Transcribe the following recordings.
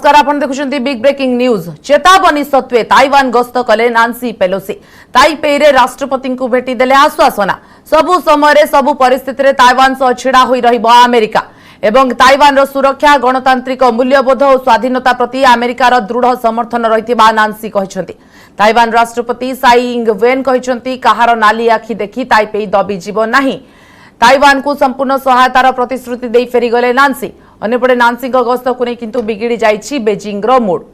नमस्कार, आपण देखुछंती big breaking news. चेतावनी सत्वे ताइवान गस्त कले नांसी पेलोसी। ताइपे रे राष्ट्रपति को भेटी देले आश्वासना। सबु समय रे सबु परिस्थिति रे ताइवान सह छिड़ा होई रहिबो अमेरिका एवं ताइवान रो सुरक्षा, गणतांत्रिक मूल्यबोध और स्वाधीनता प्रति अमेरिकार दृढ़ समर्थन रहितिबा नांसी कहिसंती। ताइवान राष्ट्रपति साई इंग वेन कहिसंती कहार नाली आखि देखि ताइपे दबी जीव नाही। ताइवान को संपूर्ण सहायतार प्रतिश्रुति दे फेरीगले नांसी। अन्यपटे नांसी गस्त को नहीं किंतु बिगिड़ी जाइछि बेजिंग रो मूड।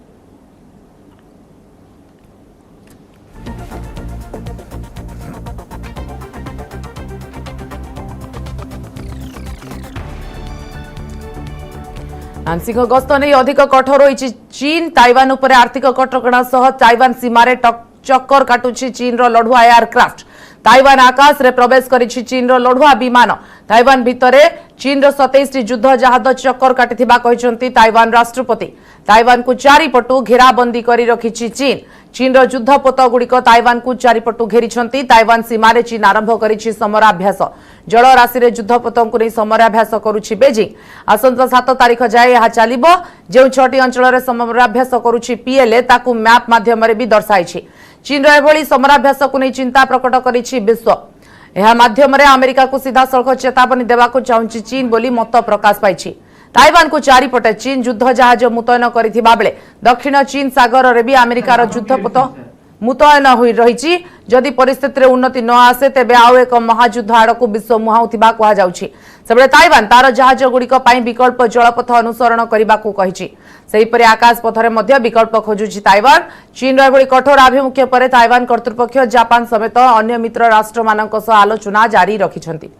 नांसी गस्त नहीं अधिक कठोर होइछि चीन। ताइवान उपर आर्थिक कटकणा सह ताइवान सीमारे चक्कर काटुछि चीन रो लढुआ एयरक्राफ्ट। ताइवान आकाश रे प्रवेश करिछि चीन रो लढुआ विमान। ताइवान भितरे चीन रो 27 युद्ध जहाज चक्कर काटिथिबा कहिसंती ताइवान राष्ट्रपति। ताइवान को चारिपटु घेराबंदी करी रखिछि चीन। चीन रो युद्धपोत गुड़िक ताइवान को चारिपटु घेरिछंती। ताइवान सीमारे चीन आरंभ करिछि समराभ्यास। जल राशि रे युद्धपोतों को नहीं समराभ्यास करुछि बेजिंग। आसंता 7 तारिख जाए यह चलिबो। जो 6टी अंचल रे समराभ्यास करुछि पीएलए ताकू मैप माध्यम रे भी दर्शाइछि। चीन रो एभली समराभ्यास को नहीं चिंता प्रकट करिछि विश्व। यह माध्यम रे अमेरिका को सीधा सड़क चेतावनी देवाको चाहुछि चीन बोली मत प्रकाश पाइछि। ताइवान को चारिपटे चीन युद्ध जहाज मुतयन करिथिबा बेले दक्षिण चीन सागर रे भी अमेरिकार युद्धपोत मुतयन होई रहिछि। जदि परिस्थिति रे उन्नति न आसे तेबे आउ एक महायुद्ध आड़कू विश्व मुहाउथिबा कहा जाउछि। सेबळे ताइवान तार जहाज गुड़िक पई विकल्प जलपथ अनुसरण करबाकू कहिछि। सेहिपरि आकाश पथरे मध्य विकल्प खोजुछि ताइवान। चीन रो कठोर आभिमुख्य पर ताइवान कर्तृपक्ष जापान समेत अन्य मित्र राष्ट्र मानक सह आलोचना जारी रखिछंती।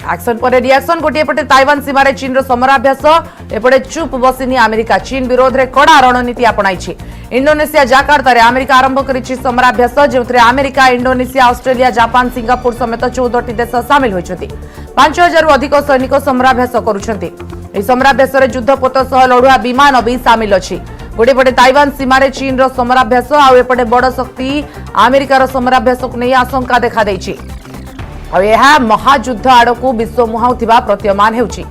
एक्शन पर रिएक्शन। गोटे पटे ताइवान सीमारे चीन रो समराभ्यास, एपटे चुप बसिनी अमेरिका। चीन विरोध रे कड़ा रणनीति अपनाइछि। इंडोनेशिया जाकार्ता रे अमेरिका आरंभ करिछि समराभ्यास, जेउथरे America, Indonesia, Australia, Japan, Singapore समेत 14टी देश शामिल होइछथि। 5000 रु अधिक सैनिक समराभ्यास करुछथि। एही समराभ्यास रे युद्धपोत सह लढुआ विमान भी शामिल अछि। गोटे पटे ताइवान सीमारे चीन रो समराभ्यास आ एपटे बड़ शक्ति अमेरिकार समराभ्यास को नहीं आशंका देखा दैछि। और यह महायुद्ध आड़कू विश्व मुहाउथिबा प्रतीयमान हेउछि।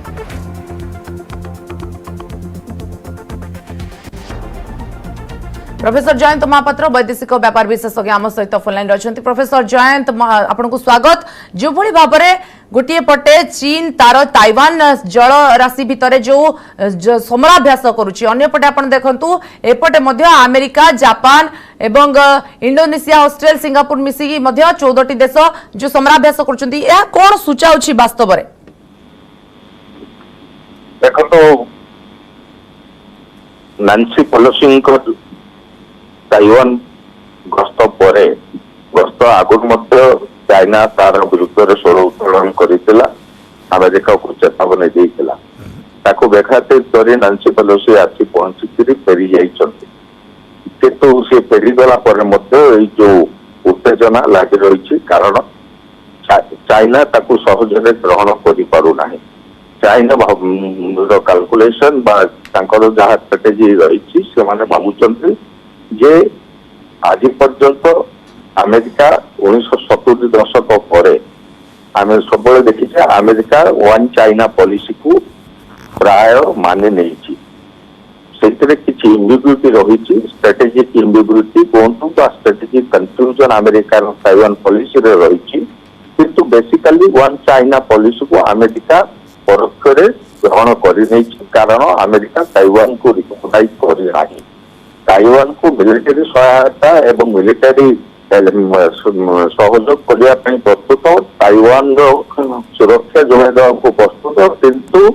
प्रोफेसर जयंत महापात्र वैदेशिक व्यापार विशेषज्ञ आम सहित फोन लाइन रहिसंती। प्रोफेसर जयंत आपनको स्वागत। जो भली भाबरे गोटे पटे चीन तार ताइवान जल राशि भितरे जो समराभ्यास करुछि, अन्य पटे आपण देखंतु एपटे मध्य अमेरिका, जापान एवं इंडोनेशिया, ऑस्ट्रेलिया, सिंगापुर मिसिकी मध्य 14टी देश जो समराभ्यास करुछंती। या कोन सूचाउछि वास्तव रे? देखंतु नांसी पेलोसी को ताइवान गस्त परे गस्त आगुर मध्य चाइना तार विरुद्ध स्वर उत्तोलन करितिला। अमेरिका को चेतावनी देइतिला। ताको बेखातिर करी नांसी पेलोसी आसी पहुंची फेरी जाइछंती। किंतु से फेरी गला पर मध्य ए जो उत्तेजना लागि रहिछि, कारण चाइना ताको सहजरे ग्रहण करि पारु नाही। चाइना रो कैलकुलेशन बा तांकर जहा स्ट्रेटेजी रहिछि, से माने भाबुचंती जे आज पर्यंत अमेरिका 1970 दशक पर आम सब देखी अमेरिका वन चाइना पॉलिसी को प्राय माने नहीं। किसी इम्बिग्यूटी रही, स्ट्रेटेजिक इम्बिग्यूटी कहतु बा strategic confusion America Taiwan policy रे रही। किंतु बेसिकली वन चाइना पॉलिसी को अमेरिका परोक्ष ग्रहण कर, कारण अमेरिका ताइवान को रिकग्नाइज करना। ताइवान को मिलिटारी सहायता एवं मिलिटारी सहयोग करने प्रस्तुत, ताइवान सुरक्षा जोगाई को प्रस्तुत, किंतु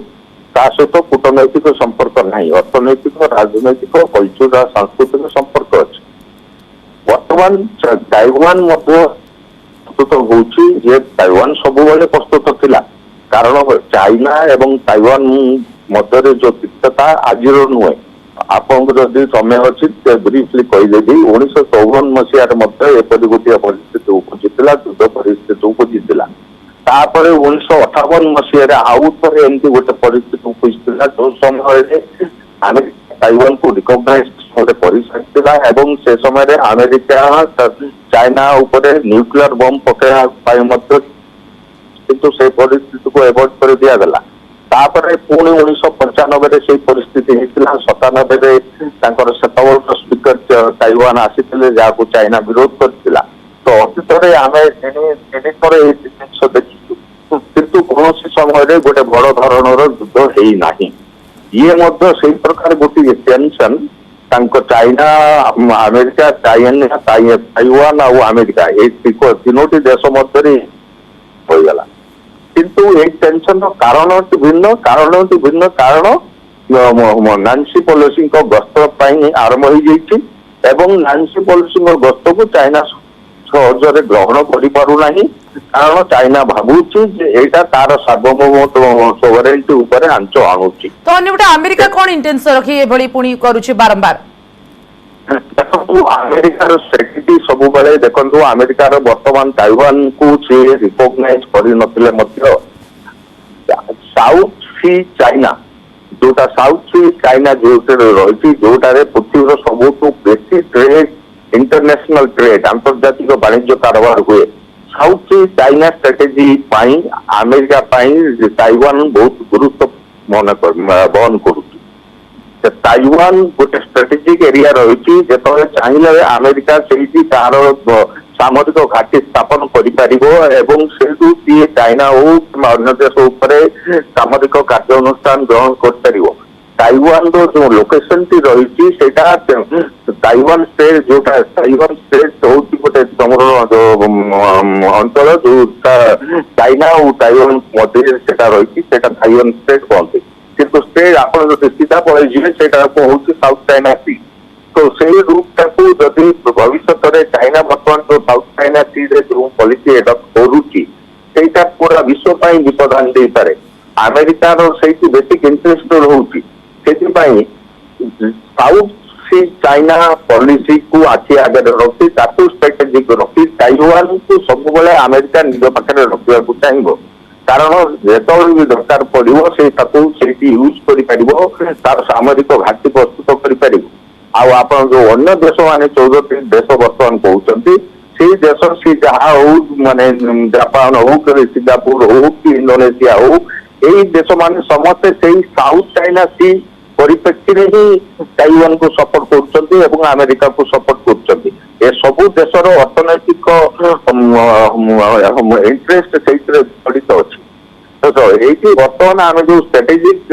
ता सहित कूटनैतिक संपर्क नहीं। अर्थनैतिक, राजनैतिक, कल्चर, सांस्कृतिक संपर्क अच्छे। बर्तमान ताइवान प्रस्तुत होउछि। ताइवान सब प्रस्तुत थिला, कारण चाइना एवं ताइवान मध्य जो तिक्तता आज नुहे। आपको जदि समय अच्छी ब्रीफली कहीदेवी 1954 मसीह एपरी गोटे परिस्थिति उपजिला, युद्ध परिस्थिति उपजिला। तापर 1958 मसीह आउ थे एमती गोटे परिस्थिति उपजिला, जो समय अमेरिका ताइवान को रिकग्नाइज कर से समय अमेरिका ଚାଇନା ଉପରେ ନ୍ୟୁକ୍ଲିୟର ବମ୍ ପକେଇବା ପାଇଁ ମଧ୍ୟ କିନ୍ତୁ ସେ ପରିସ୍ଥିତିକୁ ଏଭଏଡ୍ କରି ଦିଆଗଲା। ତାପରେ ପୁଣି 1995 ସେଇ ପରିସ୍ଥିତି ହେଇଥିଲା। 97 ତାଙ୍କର ସେତେବେଳର ସ୍ପିକର ତାଇୱାନ ଆସିଥିଲେ, ଯାହାକୁ ଚାଇନା ବିରୋଧ କରିଥିଲା। ତ ଅତୀତରେ ଆମେ ଦିନିପରେ ଏଇ ଜିନିଷ ଦେଖିଛୁ, କିନ୍ତୁ କୌଣସି ସମୟରେ ଗୋଟେ ବଡ ଧରଣର ଯୁଦ୍ଧ ହେଇନାହିଁ। ଇଏ ମଧ୍ୟ ସେଇ ପ୍ରକାର ଗୋଟିଏ ଟେନସନ ତାଙ୍କ ଚାଇନା, ଆମେରିକା, ତାଇୱାନ ଆଉ ଆମେରିକା ଏଇ ତିନୋଟି ଦେଶ ମଧ୍ୟରେ ହୋଇଗଲା। କିନ୍ତୁ ଏଇ ଟେନସନର କାରଣଟି ଭିନ୍ନ। କାରଣ ନାନ୍ସି ପେଲୋସିଙ୍କ ଗସ୍ତ ପାଇଁ ଆରମ୍ଭ ହେଇଯାଇଛି ଏବଂ ନାନ୍ସି ପେଲୋସିଙ୍କ ଗସ୍ତକୁ ଚାଇନା ସହଜରେ ଗ୍ରହଣ କରିପାରୁନାହିଁ। କାରଣ ଚାଇନା ଭାବୁଛି ଯେ ଏଇଟା ତାର ସାର୍ବଭୌମତ୍ୱ ସୋଭରେନିଟି ଉପରେ ଆଞ୍ଚ ଆଣୁଛି। ତ ଅନ୍ୟପଟେ ଆମେରିକା କଣ ଇଣ୍ଟେନ୍ସନ ରଖି ଏଭଳି ପୁଣି କରୁଛି ବାରମ୍ବାର? ଦେଖନ୍ତୁ ଆମେରିକାର ଷ୍ଟ୍ରାଟେଜି ସବୁବେଳେ ଦେଖନ୍ତୁ, ଆମେରିକାର ବର୍ତ୍ତମାନ ତାଇୱାନକୁ ସେ ରିକଗ୍ନାଇଜ କରିନଥିଲେ ମଧ୍ୟ ସାଉଥ ସି ଚାଇନା, ଯୋଉଟା ସାଉଥ ସି ଚାଇନା ଯୋଉଟାରେ ରହିଛି, ଯୋଉଟାରେ ପୃଥିବୀର ସବୁଠୁ ବେଶୀ ଟ୍ରେଡ, ଇଣ୍ଟରନ୍ୟାସନାଲ ଟ୍ରେଡ, ଆନ୍ତର୍ଜାତିକ ବାଣିଜ୍ୟ କାରବାର ହୁଏ। ସାଉଥ ସି ଚାଇନା ଷ୍ଟ୍ରାଟେଜି ପାଇଁ ଆମେରିକା ପାଇଁ ତାଇୱାନ ବହୁତ ଗୁରୁତ୍ୱ ବହନ କରୁଛି। ତାଇୱାନ ଗୋଟେ ଷ୍ଟ୍ରାଟେଜିକ ଏରିଆ ରହିଛି, ଯେତେବେଳେ ଚାହିଁଲେ ଆମେରିକା ସେଇଠି ତାର ସାମରିକ ଘାଟି ସ୍ଥାପନ କରିପାରିବ ଏବଂ ସେଇଠୁ ସିଏ ଚାଇନା ହଉ କିମ୍ବା ଅନ୍ୟ ଦେଶ ଉପରେ ସାମରିକ କାର୍ଯ୍ୟାନୁଷ୍ଠାନ ଗ୍ରହଣ କରିପାରିବ। ତାଇୱାନର ଯୋଉ ଲୋକେସନଟି ରହିଛି ସେଇଟା ତାଇୱାନ ଷ୍ଟେଟ୍, ଯୋଉଟା ତାଇୱାନ ଷ୍ଟେଟ୍ ହଉଛି ଗୋଟେ ତମର ଅଞ୍ଚଳ ଯୋଉଟା ଚାଇନା ଆଉ ତାଇୱାନ ମଧ୍ୟରେ ସେଟା ରହିଛି, ସେଟା ତାଇୱାନ ଷ୍ଟେଟ୍ କହନ୍ତି। କିନ୍ତୁ ଷ୍ଟେଟ୍ ଆପଣ ଯଦି ସିଧା ପଳେଇଯିବେ ସେଇଟା ହଉଛି ସାଉଥ ଚାଇନା ସି। ତ ସେଇ ରୁଟଟାକୁ ଯଦି ଭବିଷ୍ୟତରେ ଚାଇନା ବର୍ତ୍ତମାନ ଯୋଉ ସାଉଥ ଚାଇନା ସିରେ ଯୋଉ ପଲିସି ଏଡପ୍ଟ କରୁଛି, ସେଇଟା ପୁରା ବିଶ୍ୱ ପାଇଁ ବିପଦ ଆଣି ଦେଇପାରେ। ଆମେରିକାର ସେଇଠି ବେସିକ ଇଣ୍ଟରେଷ୍ଟ ରହୁଛି। ସେଥିପାଇଁ ସାଉଥ ସି ଚାଇନା ପଲିସିକୁ ଆଖି ଆଗରେ ରଖି, ତାକୁ ଷ୍ଟ୍ରାଟେଜିକ ରଖି ତାଇୱାନକୁ ସବୁବେଳେ ଆମେରିକା ନିଜ ପାଖରେ ରଖିବାକୁ ଚାହିଁବ। କାରଣ ଯେତେବେଳେ ବି ଦରକାର ପଡିବ ସେ ତାକୁ ସେଇଠି ୟୁଜ କରିପାରିବ, ତାର ସାମରିକ ଘାଟି ପ୍ରସ୍ତୁତ କରିପାରିବ। ଆଉ ଆପଣ ଯୋଉ ଅନ୍ୟ ଦେଶ ମାନେ 14ଟି ଦେଶ ବର୍ତ୍ତମାନ କହୁଛନ୍ତି, ସେଇ ଦେଶ ସେ ଯାହା ହଉ ମାନେ ଜାପାନ ହଉ କି ସିଙ୍ଗାପୁର ହଉ କି ଇଣ୍ଡୋନେସିଆ ହଉ, ଏଇ ଦେଶ ମାନେ ସମସ୍ତେ ସେଇ ସାଉଥ ଚାଇନା ସି ପରିପ୍ରେକ୍ଷୀରେ ହିଁ ତାଇୱାନକୁ ସପୋର୍ଟ କରୁଛନ୍ତି ଏବଂ ଆମେରିକାକୁ ସପୋର୍ଟ କରୁଛନ୍ତି। ଏ ସବୁ ଦେଶର ଅର୍ଥନୈତିକ ଇଣ୍ଟରେଷ୍ଟ ସେଇଥିରେ ଜଡିତ ଅଛି। ତ ଏଇଠି ବର୍ତ୍ତମାନ ଆମେ ଯୋଉ ଷ୍ଟ୍ରାଟେଜିକ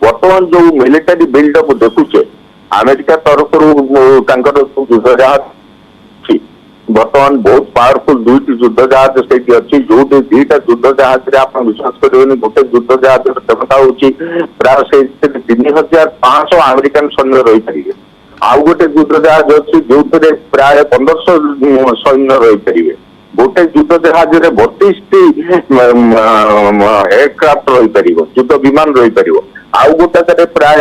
ବର୍ତ୍ତମାନ ଯୋଉ ମିଲିଟାରୀ ବିଲ୍ଡଅପ୍ ଦେଖୁଛେ, ଆମେରିକା ତରଫରୁ ତାଙ୍କର ଯୁଦ୍ଧ ଜାହାଜ ଅଛି, ବର୍ତ୍ତମାନ ବହୁତ ପାୱାରଫୁଲ 2ଟି ଯୁଦ୍ଧ ଜାହାଜ ସେଇଠି ଅଛି, ଯୋଉଠି 2ଟା ଯୁଦ୍ଧ ଜାହାଜରେ ଆପଣ ବିଶ୍ୱାସ କରିବେନି, ଗୋଟେ ଯୁଦ୍ଧ ଜାହାଜର କ୍ଷମତା ହଉଛି ପ୍ରାୟ ସେଇଥିରେ 3500 ଆମେରିକାନ ସୈନ୍ୟ ରହିପାରିବେ। ଆଉ ଗୋଟେ ଯୁଦ୍ଧ ଜାହାଜ ଅଛି ଯୋଉଥିରେ ପ୍ରାୟ 1500 ସୈନ୍ୟ ରହିପାରିବେ। ଗୋଟେ ଯୁଦ୍ଧ ଜାହାଜରେ 32ଟି ଏୟାରକ୍ରାଫ୍ଟ ରହିପାରିବ, ଯୁଦ୍ଧ ବିମାନ ରହିପାରିବ। ଆଉ ଗୋଟାକରେ ପ୍ରାୟ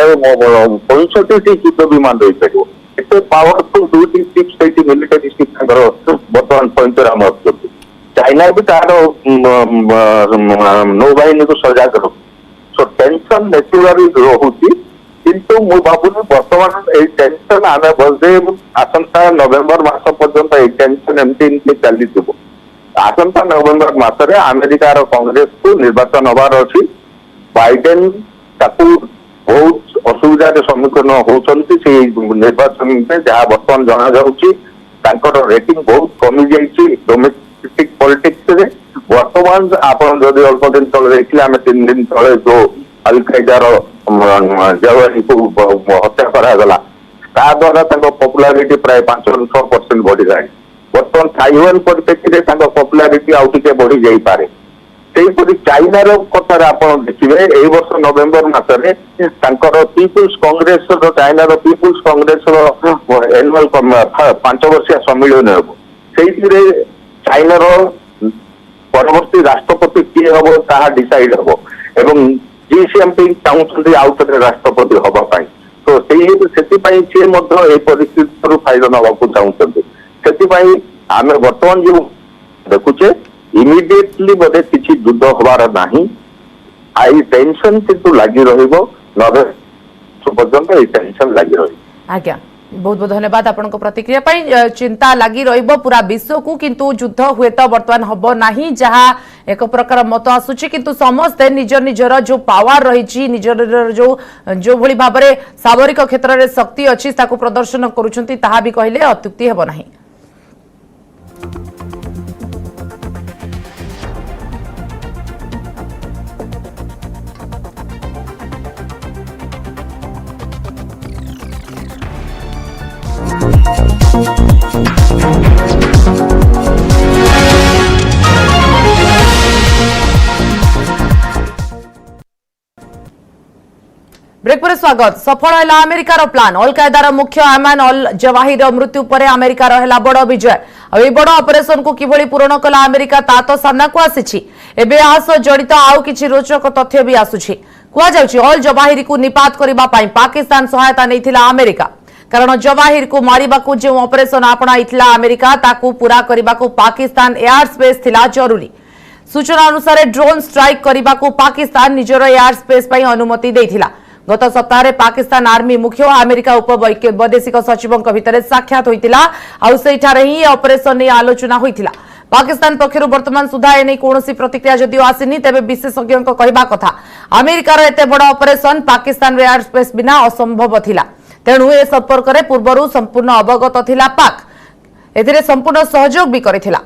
65ଟି ଯୁଦ୍ଧ ବିମାନ ରହିପାରିବ। ଏତେ ପାୱାରଫୁଲ 2ଟି ସିପ୍ ସେଇଠି ମିଲିଟାରୀ ସିପ୍ ତାଙ୍କର ବର୍ତ୍ତମାନ ପଇଁତରା ମାରୁଛନ୍ତି। ଚାଇନା ବି ତାର ନୌବାହିନୀକୁ ସଜାଗ ରଖୁଛି। ସୋ ଟେନସନ ନେଚୁରାଲି ରହୁଛି, କିନ୍ତୁ ମୁଁ ଭାବୁନି ବର୍ତ୍ତମାନ ଏଇ ଟେନସନ ଆମେ ବସେଇବୁ ଆସନ୍ତା ନଭେମ୍ବର ମାସ ପର୍ଯ୍ୟନ୍ତ ଏଇ ଟେନସନ ଏମିତି ଚାଲିଥିବ। ଆସନ୍ତା ନଭେମ୍ବର ମାସରେ ଆମେରିକାର କଂଗ୍ରେସକୁ ନିର୍ବାଚନ ହବାର ଅଛି। ବାଇଡେନ ତାକୁ ବହୁତ ଅସୁବିଧାର ସମ୍ମୁଖୀନ ହଉଛନ୍ତି ସେଇ ନିର୍ବାଚନରେ, ଯାହା ବର୍ତ୍ତମାନ ଜଣାଯାଉଛି। ତାଙ୍କର ରେଟିଂ ବହୁତ କମି ଯାଇଛି ଡୋମେଷ୍ଟିକ ପଲିଟିକ୍ସରେ। ବର୍ତ୍ତମାନ ଆପଣ ଯଦି ଅଳ୍ପ ଦିନ ତଳେ ଦେଖିଲେ, ଆମେ 3 ଦିନ ତଳେ ଯୋଉ ଅଲ କାଏଦାର ଜୱାନୀକୁ ହତ୍ୟା କରାଗଲା, ତା ଦ୍ୱାରା ତାଙ୍କ ପପୁଲାରିଟି ପ୍ରାୟ 5-6% ବଢିଲାଣି। ବର୍ତ୍ତମାନ ତାଇୱାନ ପରିପ୍ରେକ୍ଷୀରେ ତାଙ୍କ ପପୁଲାରିଟି ଆଉ ଟିକେ ବଢି ଯାଇପାରେ। ସେହିପରି ଚାଇନାର କଥାରେ ଆପଣ ଦେଖିବେ, ଏଇ ବର୍ଷ ନଭେମ୍ବର ମାସରେ ତାଙ୍କର ପିପୁଲ୍ସ କଂଗ୍ରେସର, ଚାଇନାର ପିପୁଲ୍ସ କଂଗ୍ରେସର ଆନୁଆଲ 5 ବର୍ଷିଆ ସମ୍ମିଳନୀ ହେବ। ସେଇଥିରେ ଚାଇନାର ପରବର୍ତ୍ତୀ ରାଷ୍ଟ୍ରପତି କିଏ ହବ ତାହା ଡିସାଇଡ ହବ ଏବଂ ଜି ଜିନପିଙ୍ଗ ଚାହୁଁଛନ୍ତି ଆଉ ଥରେ ରାଷ୍ଟ୍ରପତି ହବା ପାଇଁ। ତ ସେଥିପାଇଁ ସିଏ ମଧ୍ୟ ଏ ପରିସ୍ଥିତିରୁ ଫାଇଦା ନେବାକୁ ଚାହୁଁଛନ୍ତି। ସେଥିପାଇଁ ଆମେ ବର୍ତ୍ତମାନ ଯୋଉ ଦେଖୁଛେ, ଇମିଡିଏଟଲି ବୋଧେ କିଛି ଯୁଦ୍ଧ ହବାର ନାହିଁ। ଏଇ ଟେନସନ କିନ୍ତୁ ଲାଗି ରହିବ, ନଭେମ୍ବର ପର୍ଯ୍ୟନ୍ତ ଏଇ ଟେନସନ ଲାଗି ରହିବ। ଆଜ୍ଞା। बहुत बहुत धन्यवाद आपण प्रतिक्रिया पाई। चिंता लगी रहिबो पूरा विश्व को, किंतु युद्ध हुए तो वर्तमान हबो नाही जहा एक प्रकार मत आसुची, किंतु समस्ते निजर निजर जो पावर रही निजर जो भली भाव में सामरिक क्षेत्र में शक्ति अच्छी ताकू प्रदर्शन करुछंती ताहा भी कहले अत्युक्ति हेबो नाही। ब्रेक पर स्वागत। सफल है अमेरिकार प्लान। अल कायदार मुख्य अयमान अल जवाहिर मृत्यु पर अमेरिकार है बड़ विजय। ए बड़ ऑपरेशन को किभली पूर्ण कला अमेरिका ता तो सामना को आसी। एबे आस जड़ित आउ किछि रोचक तथ्य भी आसुछि। कुआ जाउछि अल जवाहिर को निपात करबा पई पाकिस्तान सहायता नैथिला अमेरिका, कारण जवाहिर को मारिबा को जे ऑपरेशन आपणाइथिला अमेरिका ताकू पूरा करबा को पाकिस्तान एयर स्पेस थिला जरूरी। सूचना अनुसार ड्रोन स्ट्राइक करबा को पाकिस्तान निजर एयर स्पेस पई अनुमति देथिला। गत सप्ताह पाकिस्तान आर्मी मुख्य अमेरिका उप वैदेशिक सचिवों भितर साक्षात होइतिला। आउ सेठारे ही ऑपरेशन ने आलोचना होइतिला। पाकिस्तान पक्षर वर्तमान सुधा एने कोनोसी प्रतिक्रिया जदियो आसिनी, तेबे विशेषज्ञों कहवा कथा अमेरिकार एते बड़ ऑपरेशन पाकिस्तान एयर स्पेस बिना असंभव थिला। तेणु ए संपर्क में पूर्व संपूर्ण अवगत थिला पाक, एथिरे संपूर्ण सहयोग भी करिथिला।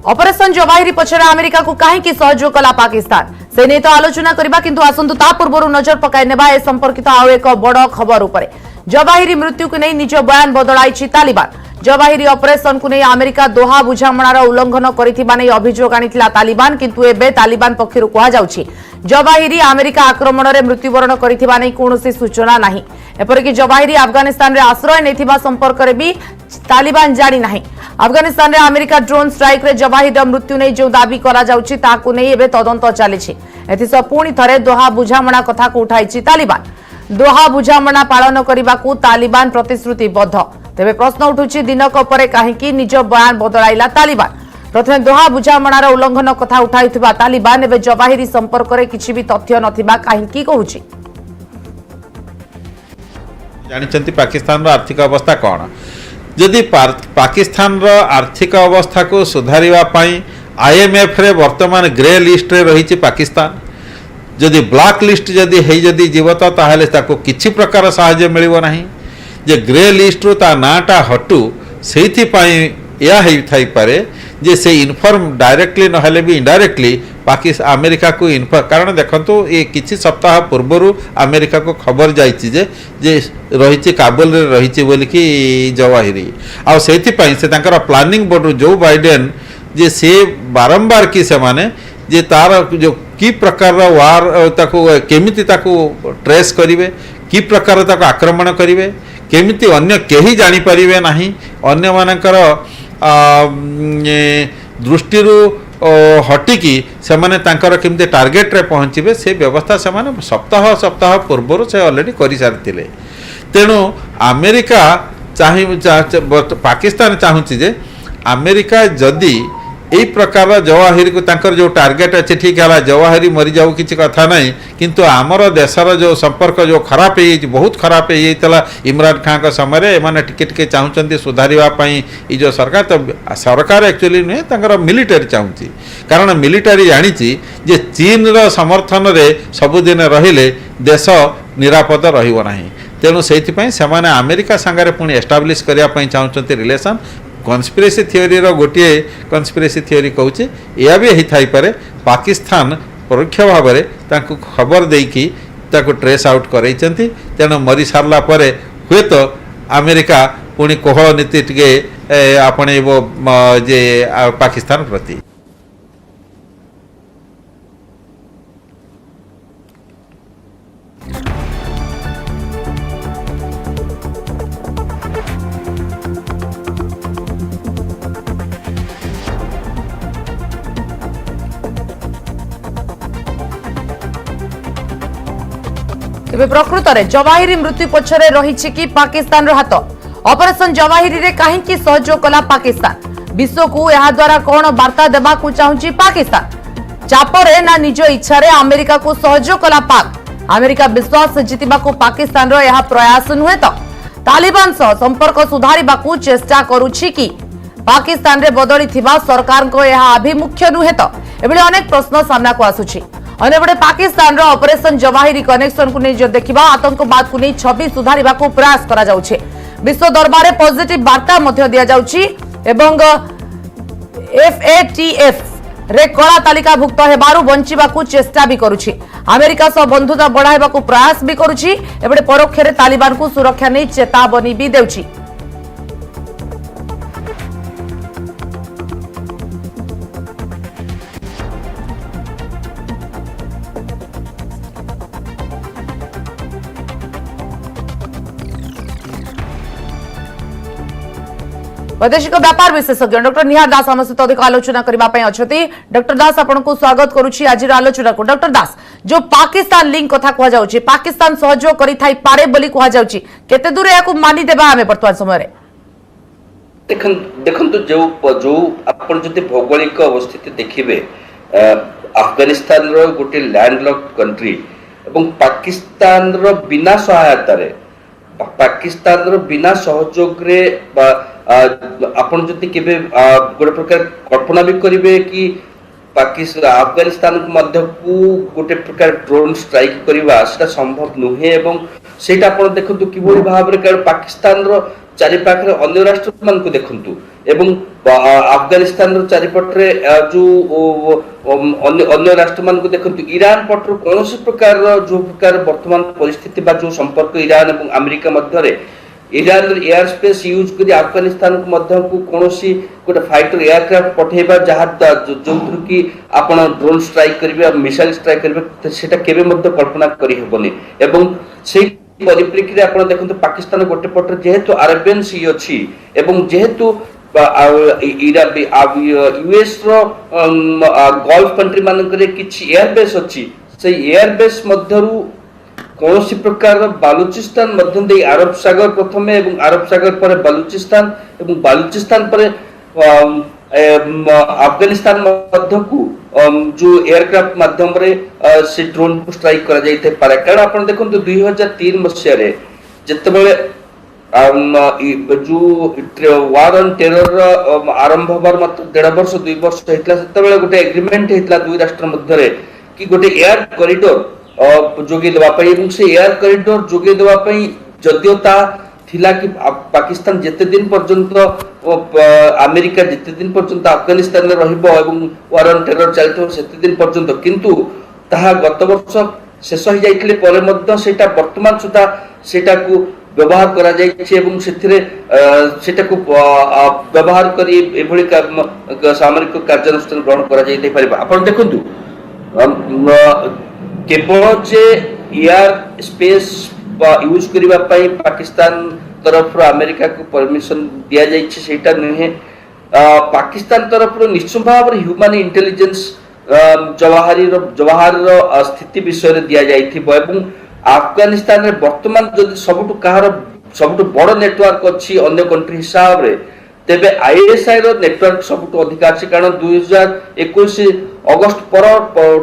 ऑपरेशन जवाहिरी पछरे अमेरिका को कहीं सहयोग कला पाकिस्तान से नहीं तो आलोचना करबा, किंतु आसंतु ता पूर्व नजर पकाई नेबा ए संपर्कित आउ एक बड़ खबर उपरे। जवाहिरी मृत्यु को नहीं निज बयान बदलाई तालिबान। जवाहिरी ऑपरेशन को नहीं अमेरिका दोहा बुझामणार उल्लंघन करिथिबा नै अभियोग आनिथिला तालिबान, किंतु एबे तालिबान पक्षरु कहा जाउछि जवाहिरी अमेरिका आक्रमण में मृत्युवरण करिथिबा नै कोनोसी सूचना नाही। एपरिक जवाहिरी अफगानिस्तान रे आश्रय नेथिबा संपर्क रे भी तालिबान जानी नाही। अफगानिस्तान रे अमेरिका ड्रोन स्ट्राइक रे जवाहिर मृत्यु नहीं जो दाबी करा जाउछि ताकू नहीं एबे तदंत चलीछि। एथिस पुणी थरे दोहा बुझामणा कथा को उठाइछि तालिबान। दोहा बुझामणा पालन करबा को तालिबान प्रतिश्रुतिबद्ध। तेबे प्रश्न उठुछि दिनक परे काहेकि निज बयान बदलाइला तालिबान। प्रथमे दोहा बुझामणार उल्लंघन कथा उठाइथिबा तालिबान एबे जवाहिरी संपर्क रे किछि भी तथ्य नथिबा काहेकि कहूछि। जानिचंती पाकिस्तान रो आर्थिक अवस्था कोन, जदि पाकिस्तान रो आर्थिक अवस्था को सुधारिबा पई आईएमएफ रे वर्तमान ग्रे लिस्ट रे रही पाकिस्तान, जदि ब्लैक लिस्ट जदि हे जदि जीवत ताहले ताको किछि प्रकार सहायता मिलिबो नाही। जे ग्रे लिस्ट रो ता नाटा हटू सेथि पई या हे थाई पारे जे से इनफॉर्म डायरेक्टली न हेले भी इनडायरेक्टली पाकिस्तान अमेरिका को इनफॉर्म, कारण देखंतु ये किछि सप्ताह पूर्वरु अमेरिका को खबर जाइछि जे रही काबुल रे रही बोली कि जवाहिरी आ सेथि पई से तांकर प्लानिंग बोर्ड जो बाइडेन जे से बारंबार कि से माने जे तार जो की प्रकार वार ताको केमिति ताको ट्रेस करिवे, की प्रकार ताको आक्रमण करिवे, केमिति अन्य केही जानि परिवे नाही, अन्य मानकर दृष्टि हटिकी से माने तांकर केमिति टार्गेट रे पहुँचे से व्यवस्था से माने सप्ताह सप्ताह पूर्व से ऑलरेडी करि सारिथिले। तेणु अमेरिका पाकिस्तान चाहूँगी जे अमेरिका जदि यही प्रकार जवाहिरी को तांकर जो टार्गेट अच्छे ठीक है जवाहिरी मरी जाऊ किसी कथा नहीं, किंतु आमर देशर जो संपर्क जो खराब है बहुत खराब है इमरान खान का समय एमाने टिके टिके चाहूँगी सुधारिवाई ये जो सरकार, तो सरकार एक्चुअली नुहे तांकर मिलिटारी चाहूँगी, कारण मिलिटारी जानी जे चीन रो समर्थन रे सबुदिन रहिले देश निरापद रहिबो नाही। तेणु से अमेरिका सांगरे पुणी एस्टाब्लिश करने चाहते रिलेसन। कन्स्पिरेसी थियोरी रो गोटे कन्स्पिरेसी थियोरी कहूँ या भी होई पारे पाकिस्तान परोक्ष भाव में ताकू खबर देकी ताकू ट्रेस आउट करैछंती। तेणु मरी सारला परे हुए तो अमेरिका पुणी कोहल नीति टिके आपणेबो जे पाकिस्तान प्रति। तेज प्रकृत में जवाहिरी मृत्यु पछरे रही कि पाकिस्तान हाथ ऑपरेशन जवाहिरी रे कहीं सहयोग कला पाकिस्तान विश्व को यह द्वारा कौन वार्ता देवा चाहूँगी पाकिस्तान चापरे ना निज इच्छा रे अमेरिका को सहयोग कला पाक अमेरिका विश्वास जितिबा को पाकिस्तान रो यह प्रयास नुहे तो तालिबान सह संपर्क सुधारिबा को चेष्टा करूछि कि पाकिस्तान रे बदली थिबा सरकार को यह आभिमुख्य नुहे तो एबले अनेक प्रश्न सामना को आसुछि अन्यपटे पाकिस्तान रो ऑपरेशन जवाहिरी कनेक्शन को नहीं जो देखिबा आतंकवाद को नहीं छवि सुधारिबा को प्रयास करा जाउछि विश्व दरबार में पॉजिटिव वार्ता मध्य दिया जाउछि एवं FATF रे कला तालिका भुक्त हेबारु बंचिबा को चेष्टा भी करुछि अमेरिका सह बंधुता बढ़ाइबा को प्रयास भी करुछि एबडे परोक्ष रे तालिबान को सुरक्षा नै चेतावनी भी देउछि वैदेशिक व्यापार विशेषज्ञ डॉक्टर निहार दास आम सहित अधिक आलोचना करने अच्छी डॉक्टर दास आपको स्वागत करुच्ची आज आलोचना को डॉक्टर दास जो पाकिस्तान लिंक कथा कहुच्छे पाकिस्तान सहयोग करे बोली कहुच्छे केते दूर या मानिदेबा आम वर्तमान समय देखंतु जो आपण जति भौगोलिक अवस्थिति देखिबे अफगानिस्तान रो गोटे लैंडलॉक्ड कंट्री एवं पाकिस्तान रो बिना सहायता रे पाकिस्तान रो बिना सहयोग रे आपण जति केबे गोटे प्रकार कल्पना भी करिवे कि पाकिस्तान अफगानिस्तान मध्य को गोटे प्रकार ड्रोन स्ट्राइक करवा सेटा संभव नुहे एवं सेटा आपण देखंतु किबोली भाव रे पाकिस्तान रो चारि पाखरे अन्य राष्ट्र मान को देखंतु एवं अफगानिस्तान रो चारि पटरे जो अन्य राष्ट्र मान को देखंतु ईरान पटरो कोनोसी प्रकार रो जो प्रकार वर्तमान परिस्थिति बा जो संपर्क ईरान एवं अमेरिका मध्य रे ईरान एयर स्पेस यूज करी अफगानिस्तान को मध्य को कोनोसी गोटे फाइटर एयरक्राफ्ट पठेबा जहा जो कि आपण ड्रोन स्ट्राइक करिवे मिसाइल स्ट्राइक करिवे सेटा केबे मध्य कल्पना करि हेबनी एवं सेही परिप्रेक्षी आप देखते पाकिस्तान गोटे पटे जेहेतु अरेबियन सी अच्छी एवं जेहेतु यूएस रो गल्फ कंट्री मानक किछि एयरबेस अच्छी से एयरबेस मध्यरु कौनसी प्रकार बालूचिस्तान मध्य दे अरब सागर प्रथम एवं अरब सागर पर बालूचिस्तान एवं बालूचिस्तान पर अफगानिस्तान मध्य को जो एयरक्राफ्ट माध्यम रे से ड्रोन को स्ट्राइक करा जाइते पारे कारण आपण देखंतु 2003 मसिया रे जतबेले जो वार ऑन टेरर आरंभ होबार मात्र 1.5 वर्ष 2 वर्ष हेतला सेतबेले गोटे एग्रीमेंट हेतला दुई राष्ट्र मध्य रे कि गोटे एयर कॉरिडोर जोगे देबा पई एवं से एयर कॉरिडोर जोगे देबा पई जदियोता थिला कि पाकिस्तान जेते दिन पर्यंत अमेरिका जेते दिन पर्यंत अफगानिस्तान में रहिबो एवं वार ऑन टेरर चलतो सेते दिन पर्यंत किंतु ताहा गत वर्ष शेष हो जाइतले परे मध्य सेटा वर्तमान सुधा सेटा को व्यवहार करा जाइछे एवं सेथिरे सेटा को व्यवहार करी एभली सामरिक कार्यानुष्ठान ग्रहण करा जाइते परिबा आपण देखंतु केवल जे एयर स्पेस यूज करबा पई पाकिस्तान तरफ अमेरिका को परमिशन दिया जाइछे सेटा नहे पाकिस्तान तरफ निश्चित भाव ह्यूमन इंटेलिजेंस जवाहर स्थिति विषय रे दिया जाइथिबो एवं अफगानिस्तान रे वर्तमान जदि सबटु कहार सबटु बड़ नेटवर्क अछि अन्य कंट्री हिसाब रे तेबे आईएसआई रो नेटवर्क सबटु अधिक अछि कारण 2021 अगस्त पर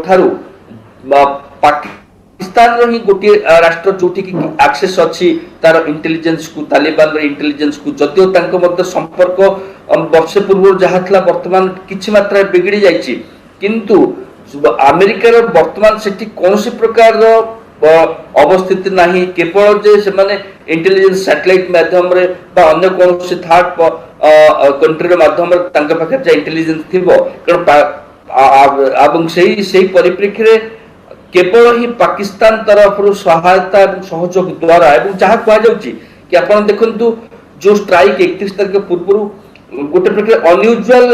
ठारू पाकिस्तान रो ही गोटे राष्ट्र जोठी की एक्सेस अछि तार इंटेलिजेंस को तालिबान रो इंटेलिजेंस को जदियो तांको मध्य संपर्क वर्ष पूर्व जहाथला वर्तमान किछि मात्रा बिगड़ी जाइछि किंतु अमेरिका रो वर्तमान सेठी कोनोसी प्रकार रो अवस्थिति नाही केवल जे से माने इंटेलिजेंस सैटेलाइट माध्यम रे बा अन्य कोनोसी थर्ड कंट्री रो माध्यम रे तांका पाखे जे इंटेलिजेंस थिबो कारण एवं सेही परिप्रेक्षी रे केवल ही पाकिस्तान तरफ सहायता और सहयोग द्वारा एवं जहाँ कहुच्छी कि आप देखु जो स्ट्राइक 31 तारीख पूर्व गोटे प्रकार अनयूजुअल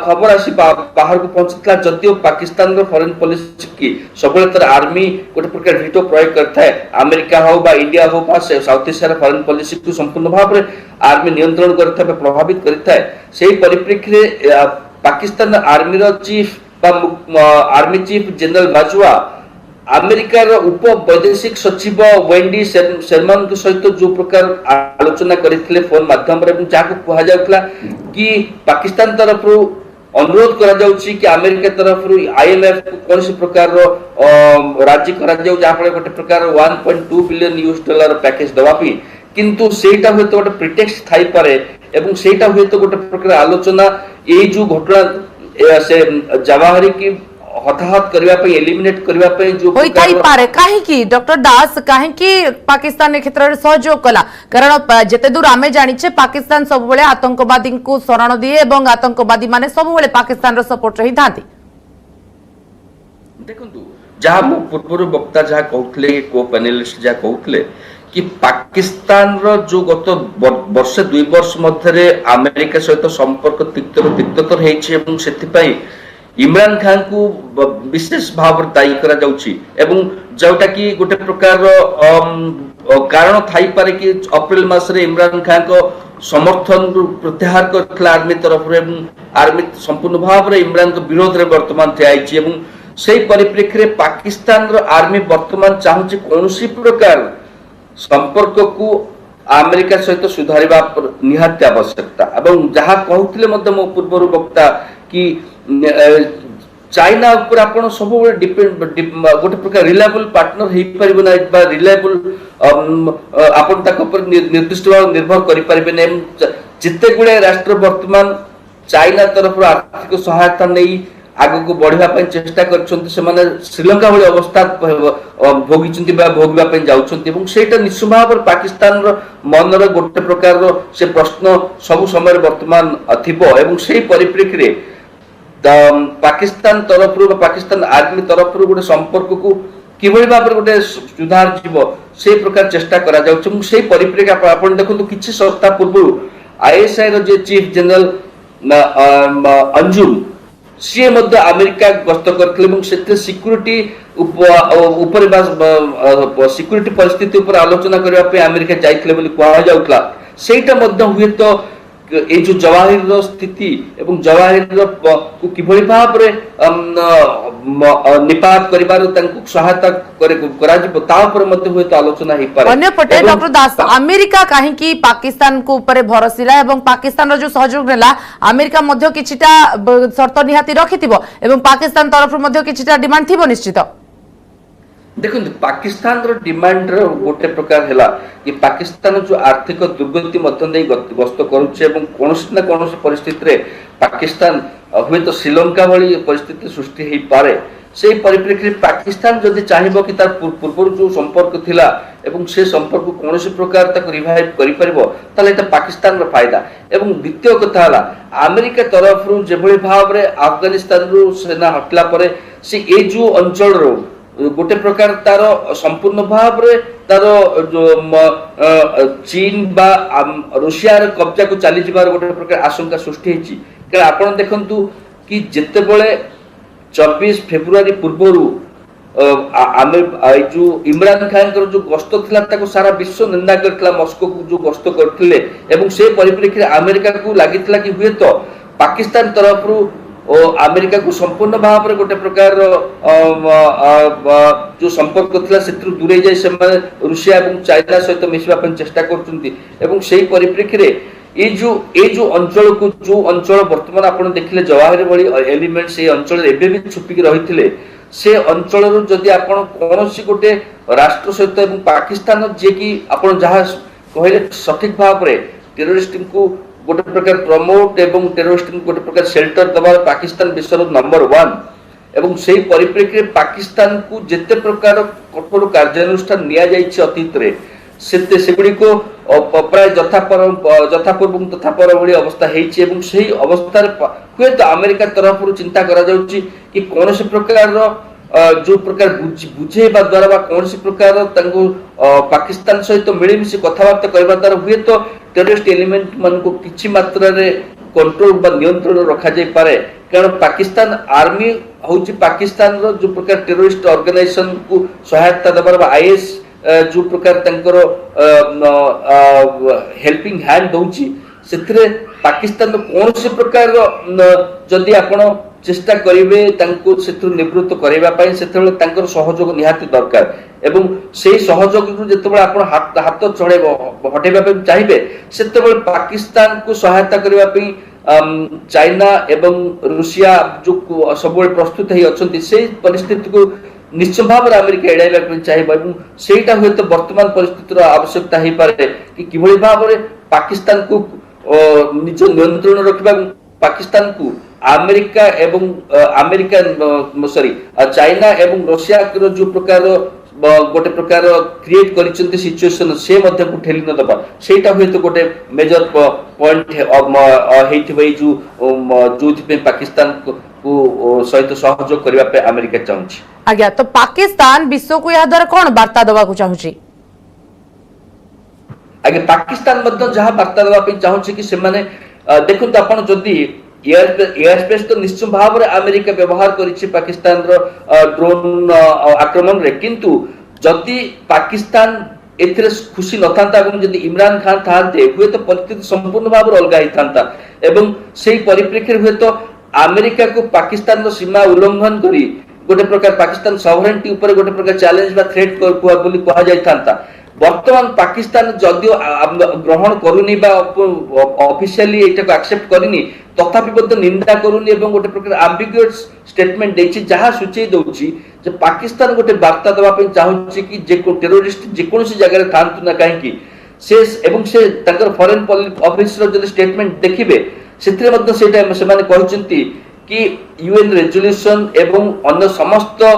खबर आसी बाहर को पहुंचता जदियो पाकिस्तान फॉरेन पॉलिसी की सब आर्मी गोटे प्रकार वीटो प्रयोग करता है अमेरिका हो बा इंडिया हो बा साउथ एशिया फॉरेन पॉलिसी को संपूर्ण भाव में आर्मी नियंत्रण करता है प्रभावित करता है से परिप्रेक्षी Pakistan army chief army chief general Bajwa अमेरिकार उप वैदेशिक सचिव वेंडी शेरमन के सहित जो प्रकार आलोचना करथिले फोन माध्यम रे जाको कहा जाउतला कि पाकिस्तान तरफ अनुरोध करा जाउची कि अमेरिका तरफ आईएमएफ को कौन सी प्रकार राज्य करा जाउ जहाँ गोटे प्रकार 1.2 बिलियन यूएस डॉलर पैकेज दवापी किंतु सेटा हुए तो गोटे प्रिटेक्स्ट थाई पारे एवं सेटा हुए तो गोटे प्रकार आलोचना ये जो घटना से जवाहरी की हताहत करबा पे एलिमिनेट करबा पे जो होई ताई पारे काहे की डॉक्टर दास काहे की पाकिस्तान ए क्षेत्र रे सहयोग कला कारण जेते दूर आमे जानि छे पाकिस्तान सब बेले आतंकवादी को शरण दिए एवं आतंकवादी माने सब बेले पाकिस्तान रो सपोर्ट रही थांती देखंतु जहाँ मो पूर्व वक्ता जहाँ कहते को पैनलिस्ट जहाँ कहते कि पाकिस्तान रो जो गत वर्ष 2 वर्ष मध्य अमेरिका सहित संपर्क तिक्तर हेछि एवं सेथिपाई इमरान खान को विशेष भाव दायी करा जाउछि एवं जोटा कि गोटे प्रकार कारण थाई पारे कि अप्रैल मास रे इमरान खान को समर्थन प्रत्याहार करथला आर्मी तरफ रे आर्मी संपूर्ण भाव रे इमरान को विरोध रे वर्तमान थियाइछि एवं सेही परिप्रेक्षी रे पाकिस्तान रो आर्मी वर्तमान चाहुछि कोनोसी प्रकार संपर्क को अमेरिका सहित सुधारिबा निहाती आवश्यकता एवं जहाँ कहते मो पूर्व वक्ता कि चाइना ऊपर आपण सब डिपेंड गोटे प्रकार रिलायबल पार्टनर हे परिबो ना बा रिलायबल आपण तक ऊपर निर्दिष्ट भाव निर्भर करि परिबे नै जिते गुडे राष्ट्र वर्तमान चाइना तरफ आर्थिक सहायता नै आगु को बढ़िया ପାଇଁ चेष्टा करछन्ति सेमाने श्रीलंका भଳି अवस्था भोगिचन्ति बा भोगिबा ପାଇଁ जाउछन्ति ଏବଂ सेटा निश्चित पाकिस्तान रो मन रो गोटे प्रकार रो से प्रश्न सब समय वर्तमान थिबो ଏବଂ सेही परिप्रेक्षी रे पाकिस्तान तरफ रो पाकिस्तान आर्मी तरफ रो गोटे संपर्क को किभଳି भाବରେ गोटे सुधार जीव से प्रकार चेष्टा करा जाउछ ଏବଂ सेही परिप्रेक्षी आपण देखंतु किछि सप्ताह पूर्व आईएसआई रो जे चीफ जनरल अंजुम सी मध्य अमेरिका गस्त करते सिक्यूरीटी सिक्यूरीटी परिस्थिति उपर आलोचना करने अमेरिका जाइए कह जाउतला सेटा मध्य हुए तो ये जो जवाहिर स्थिति एवं जवाहिर को किभଳି भाବରେ निपात करिबार तांको सहायता करा जिवो ता ऊपर मध्य हुए तो आलोचना हे पारे अन्य पटे डॉक्टर दास अमेरिका काहे की पाकिस्तान को ऊपर भरोसिला एवं पाकिस्तान रो जो सहयोग नेला अमेरिका मध्य किछिटा शर्त निहाती रखिथिबो एवं पाकिस्तान तरफ मध्य किछिटा डिमांड थिबो निश्चित देखो पाकिस्तान रो डिमांड रो गोटे प्रकार हैला कि पाकिस्तान जो आर्थिक दुर्गति मध्य गस्त करूचे एवं कोनोसी ना कोनोसी परिस्थिति रे पाकिस्तान हुए तो श्रीलंका भली परिस्थिति सृष्टि हे पारे से परिप्रेक्षी पाकिस्तान जदि चाहिबो कि तार पूर्व जो संपर्क थिला एवं से संपर्क कोनोसी प्रकार तक रिवाइव करि परिबो ताले त पाकिस्तान रो फायदा एवं द्वितीय कथा हला अमेरिका तरफ रो जेभଳି भाव रे अफगानिस्तान रो सेना हटला परे से ए जो अंचल रो गोटे प्रकार तार संपूर्ण भाव रे तार जो चीन बा रूसिया रे कब्जा को चली जिबार गोटे प्रकार आशंका सृष्टि हेची कारण आपण देखंतु कि जेते बेले 24 फेब्रुआरी पूर्वरु जो इमरान खान कर जो गस्त थिला ताको सारा विश्व निंदा करथिला मस्को को जो गस्त करथिले एवं से परिप्रेक्षी अमेरिका को लागितला कि हुए तो पाकिस्तान तरफ रु अमेरिका को संपूर्ण भाव गोटे प्रकार जो संपर्क थिला सेत्रु दूरे जाय से रूसिया एवं चाइना सहित मिसबा पन चेष्टा करचुंती एवं सेही परिप्रेक्षी रे ए जो अंचल को जो अंचल वर्तमान आपण देखिले जवाहर भली एलिमेंट से अंचल एबे भी छुपिक रहिथिले से अंचल रो जदी आपण कोनोसी गोटे राष्ट्र सहित एवं पाकिस्तान जे कि आपण जहां कहले सठिक भाव रे टेररिस्ट को गोटे प्रकार प्रमोट एवं टेररिस्ट गोटे प्रकार शेल्टर दबा पाकिस्तान विश्व नंबर 1 एवं सेही परिप्रेक्षी पाकिस्तान को जेते प्रकार कठोर कार्यानुष्ठान निया जाइछि अतीत रे सेते सेगुडी को प्राय यथापूर्व तथापर भली अवस्था हेछि एवं सेही अवस्था रे हुए तो अमेरिका तरफ चिंता करा जाउछि कि कोनोसी प्रकार जो प्रकार बुझेबा द्वारा बा कोनोसी प्रकार तांको पाकिस्तान सहित मिलिमिशि कथाबार्ता करबा द्वारा हुए तो टेररिस्ट एलिमेंट मन को किछि मात्रा रे कंट्रोल बा नियंत्रण रखा जाय पारे कारण पाकिस्तान आर्मी होछि पाकिस्तान रो जो प्रकार टेररिस्ट ऑर्गेनाइजेशन को सहायता दबार बा आईएस जो प्रकार तांकर हेल्पिंग हैंड दउछि सेथरे पाकिस्तान कोनोसी प्रकार जदि आपण चेष्टा करेंगे निवृत्त करने से सहयोग निहाती दरकार एवं से सहयोग जो आप हाथ चढ़े हटेबा चाहिए से पाकिस्तान को सहायता करने चाइना एवं रूसिया जो सब प्रस्तुत हो परिस्थिति को निश्चय भाव में अमेरिका एड़ाइबा चाहिए सेटा हुए तो वर्तमान परिस्थितिर आवश्यकता हो पारे कि किभली भाव में पाकिस्तान को निज नियंत्रण रखा पाकिस्तान को अमेरिका एवं चाइना एवं रशिया जो प्रकार गोटे प्रकार क्रिएट कर सिचुएशन से को ठेली न दबा सेटा हुए तो गोटे मेजर पॉइंट जो पाकिस्तान को सहित सहयोग करने अमेरिका चाहूँगी। आज्ञा तो पाकिस्तान विश्व को यह द्वारा कौन वार्ता देवा चाहूँगी? आगे पाकिस्तान जहाँ वार्ता देवाई चाहूँगी कि देखो आप जदि एयर स्पेस तो निश्चय भाव में अमेरिका व्यवहार करिछि पाकिस्तान रो ड्रोन आक्रमण रे किंतु जदि पाकिस्तान एथिरे खुशी न थांता एवं जदि इमरान खान थांते हुए तो परिस्थिति संपूर्ण भाव में अलग ही थांता एवं सेही परिप्रेक्षी हुए तो अमेरिका को पाकिस्तान रो सीमा उल्लंघन करी गोटे प्रकार पाकिस्तान सॉवरेनिटी ऊपर गोटे प्रकार चैलेंज बा थ्रेट बोली कहा जाय थांता वर्तमान पाकिस्तान जदियो ग्रहण करूनी बा ऑफिशियली एटा को एक्सेप्ट करिनी तथापि बद्ध निंदा करूनी एवं गोटे प्रकार एम्बिग्युअस स्टेटमेंट देछि जहां सूचय दउछि जे पाकिस्तान गोटे वार्ता दबा पे चाहूछि कि जे को टेररिस्ट जे कोनसी जगह रे थांतु ना काहे कि से एवं से तांकर फॉरेन ऑफिस रो जे स्टेटमेंट देखिबे सेथिरे मध्य सेटा से माने कहउछंती कि यूएन रेजोल्यूशन एवं अन्य समस्त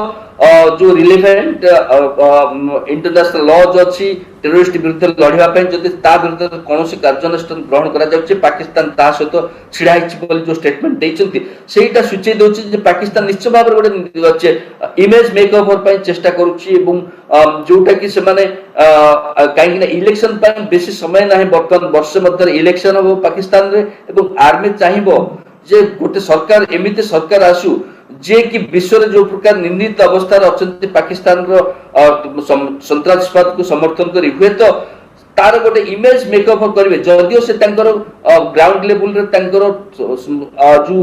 जो रिलेवेंट इंटरनेशनल लॉज अच्छी टेररिस्ट विरुद्ध लड़िबा पय जदि ता विरुद्ध कोनोसी कार्यानुष्ठान ग्रहण करा जाउछि पाकिस्तान ता सहित छिड़ा हिछि बोली जो स्टेटमेंट दैछंती सेटा सूचय दोछि जे पाकिस्तान निश्चय भाव रे गोटे इमेज मेकओवर पय चेष्टा करूछि एवं जोटा कि से माने काहेकि इलेक्शन पय बेसी समय नाही वर्तमान वर्ष मध्य इलेक्शन हो पाकिस्तान रे एवं आर्मी चाहिबो जे गोटे सरकार एमिते सरकार आसु जे कि विश्व जो प्रकार निंदित अवस्था अच्छे पाकिस्तान सन्त्रासवाद को समर्थन करी हुए तो तार गोटे इमेज मेकअप करेंगे जदियो से ग्राउंड लेवल रे जो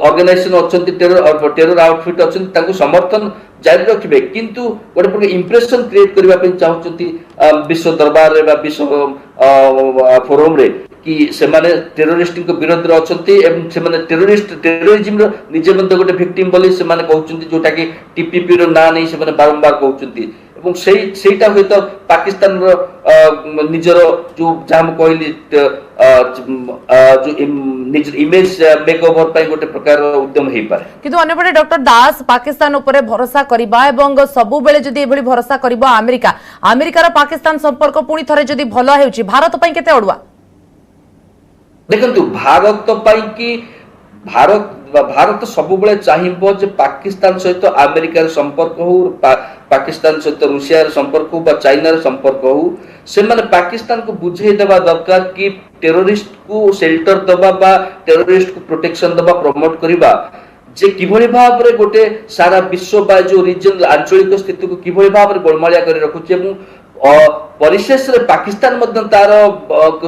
ऑर्गेनाइजेशन अच्छे टेरर आउटफिट अच्छे समर्थन जारी रखिए किंतु गोटे प्रकार इंप्रेशन क्रिएट करने चाहते विश्व दरबार रे विश्व फोरम रे कि से माने टेररिस्ट को विरोध रे अछंती एवं से माने टेररिज्म रो निजे मंद गोटे विक्टिम बोली से माने कहउचंती जोटा कि टीपीपी रो ना नै से माने बारंबार कहउचंती एवं सेटा होय तो पाकिस्तान रो निजरो जो जाम कहली जो निज इमेज मेकओवर पय गोटे प्रकार उद्यम हेई पारे किंतु अन्यपटे डॉक्टर दास पाकिस्तान ऊपर भरोसा करबा एवं सबु बेले जदी एभली भरोसा करबा अमेरिका रो पाकिस्तान संपर्क पुनी थरे जदी भलो हेउची भारत पय केते अडुआ देखंतु भारत पई कि भारत सब बेले चाहिबो जे पाकिस्तान सहित अमेरिका रे संपर्क हो पाकिस्तान सहित रूसिया रे संपर्क हो बा चाइना रे संपर्क हो से माने पाकिस्तान को बुझे देबा दरकार कि टेररिस्ट को शेल्टर दबा बा टेररिस्ट को प्रोटेक्शन दबा प्रमोट करिबा जे किभली भाव रे गोटे सारा विश्व बा जो रीजन आंचलिक स्थिति को किभली भाव रे गोलमालिया करि रखुचे एवं परिशेष रे पाकिस्तान मध्य तार